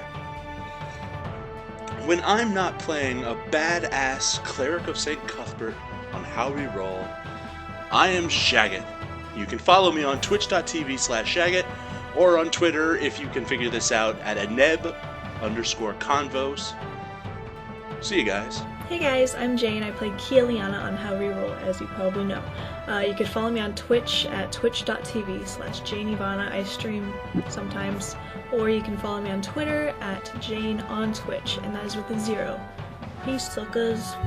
When I'm not playing a badass cleric of St. Cuthbert on How We Roll, I am Shaggot. You can follow me on twitch.tv/Shaggot, or on Twitter, if you can figure this out, at @aneb_convos. See you guys. Hey guys, I'm Jane. I play Keeliana on How We Roll, as you probably know. You can follow me on Twitch at twitch.tv/JaneIvana. I stream sometimes. Or you can follow me on Twitter at JaneOnTwitch, and that is with a 0. Peace, suckers.